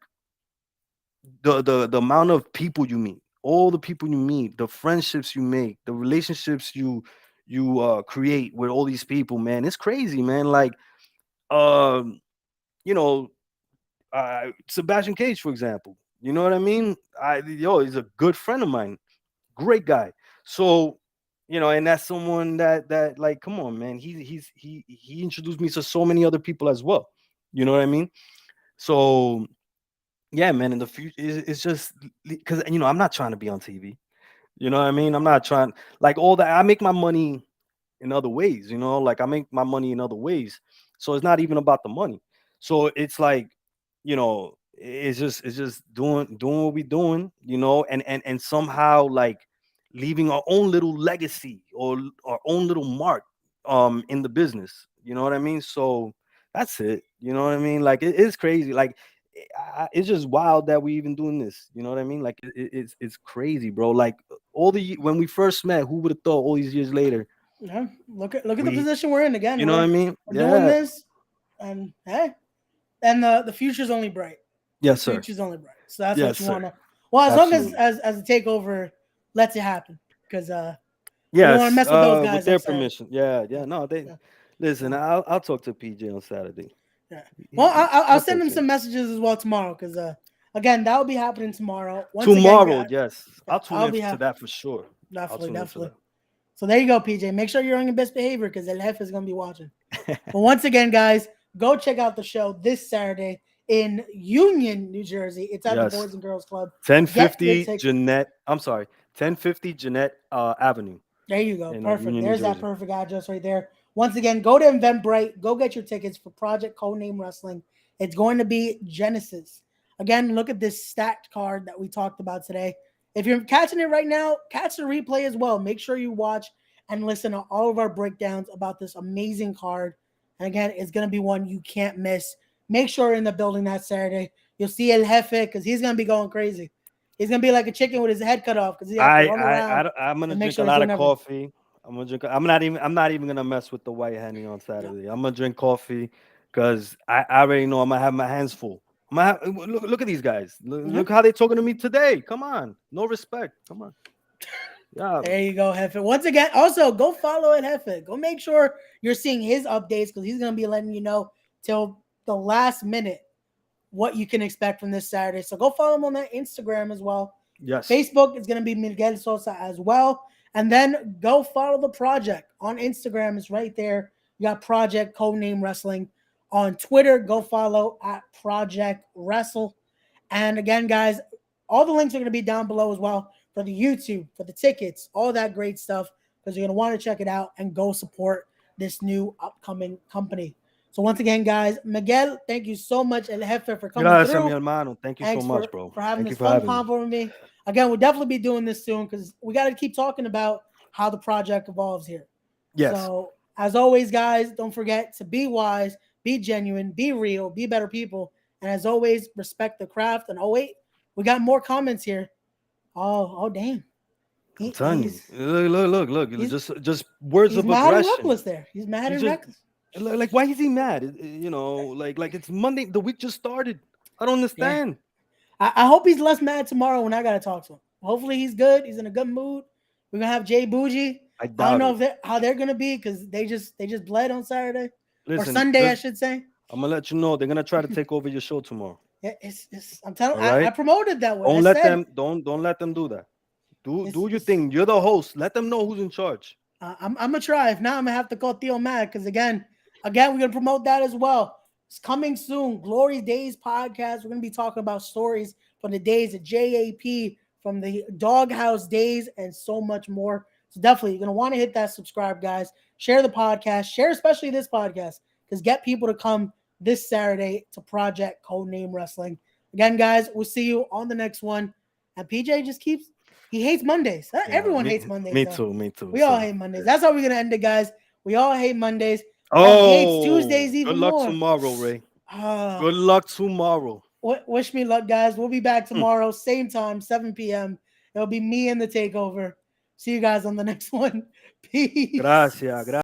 the amount of people you meet, all the people you meet, the friendships you make, the relationships you create with all these people, man, it's crazy, man. Like um you know Sebastian Cage, for example, you know what I mean. He's a good friend of mine, great guy. So and that's someone that like, come on, man, he introduced me to so many other people as well, you know what I mean. So yeah, man, in the future, it's just because I'm not trying to be on TV. You know what I mean? I'm not trying, like, all that. I make my money in other ways. Like I make my money in other ways. So it's not even about the money. So it's like, it's just doing what we doing. And somehow like leaving our own little legacy or our own little mark in the business. You know what I mean? So that's it. You know what I mean? Like it is crazy. Like it's just wild that we even doing this. You know what I mean? Like it's crazy, bro. Like when we first met, who would have thought all these years later Yeah. Look at the we, position we're in again. you know what I mean? We're doing Yeah. this, and hey, and the future's only bright. The Yes, sir. future's only bright. So that's what Yes, you sir. want to. Well, as long as Absolutely. as the takeover lets it happen, because we don't want to Yes. mess with those With guys on their Saturday. permission. Yeah. Yeah. Yeah. No, they Yeah. listen. So I'll talk to PJ on Saturday. yeah. Well, I'll That's send him okay. some messages as well tomorrow, because again, that will be happening tomorrow. Once again, Tomorrow, guys, yes. yeah, I'll tune I'll in be to that for sure. I'll definitely, tune in definitely. to So there you go, PJ. Make sure you're on your best behavior, because El Jefe is gonna be watching. that. But once again, guys, go check out the show this Saturday in Union, New Jersey. It's at the Yes. Boys and Girls Club. Get your 1050 ticket. Jeanette. I'm sorry. 1050 Jeanette Avenue There you go. in Perfect. Union, New There's that Jersey. perfect address right there. Once again, go to Eventbrite. Go get your tickets for Project Codename Wrestling. It's going to be Genesis. Again, look at this stacked card that we talked about today. If you're catching it right now, catch the replay as well. Make sure you watch and listen to all of our breakdowns about this amazing card. And again, it's going to be one you can't miss. Make sure you're in the building that Saturday. You'll see El Jefe, because he's going to be going crazy. He's going to be like a chicken with his head cut off, because he has to run around I'm gonna and make drink a sure he's lot doing of everything. coffee. I'm gonna drink. I'm not even gonna mess with the white henny on Yep. Saturday. I'm gonna drink coffee because I already know I'm gonna have my hands full. Look at these guys. Look Mhm. how they talking to me today. Come on, no respect. Come on. Yeah. There you go, Hefe. Once again, also go follow it, Hefe. Go make sure you're seeing his updates, because he's going to be letting you know till the last minute what you can expect from this Saturday. So go follow him on that Instagram as well. Yes. Facebook is going to be Miguel Sosa as well. And then go follow the project on Instagram. It's right there. You got Project Codename Wrestling. On Twitter, go follow at Project Wrestle. And again, guys, all the links are going to be down below as well for the YouTube, for the tickets, all that great stuff, because you're going to want to check it out and go support this new upcoming company. So once again, guys, Miguel, thank you so much, El Jefe, for coming Gracias, mi through. hermano. Thank you so Thanks much, bro. for having Thank you this for fun having me. convo with me. Again, we'll definitely be doing this soon because we got to keep talking about how the project evolves here. Yes. So as always, guys, don't forget to be wise, be genuine, be real, be better people, and as always, respect the craft. And oh wait, we got more comments here. Oh damn. I'm telling you. He's Look. he's Just words he's of mad and aggression. reckless there. He's mad He's and just reckless. like, why is he mad? You know, like it's Monday. The week just started. I don't Yeah. understand. I hope he's less mad tomorrow when I gotta talk to him. Hopefully he's good. He's in a good mood. We're gonna have Jay Bougie. I I don't doubt know it. if how they're gonna be because they just bled on Saturday or Listen, Sunday, I should say. I'm gonna let you know they're gonna try to take over your show tomorrow. Yeah, it's I'm telling. All I right. promoted that way. I Don't let said them. Don't let them do that. Do your it's thing. You're the host. Let them know who's in charge. I'm gonna try. If not, I'm gonna have to call Theo Mac because again, we're gonna promote that as well. It's coming soon. Glory Days podcast. We're gonna be talking about stories from the days of JAP, from the Doghouse days, and so much more. So definitely, you're gonna want to hit that subscribe, guys. Share the podcast. Share especially this podcast because get people to come this Saturday to Project Codename Wrestling. Again, guys, we'll see you on the next one. And PJ just keeps he hates Mondays. Yeah, Everyone hates Mondays. me Though. too. Me too. We all So, hate Mondays. That's how we're gonna end it, guys. We all hate Mondays. And he hates oh, Tuesdays good even luck more. tomorrow, Ray. Uh, Good luck tomorrow. wish me luck, guys. We'll be back Hmm. tomorrow, same time, 7 p.m. It'll be me and the takeover. See you guys on the next one. Peace. Gracias.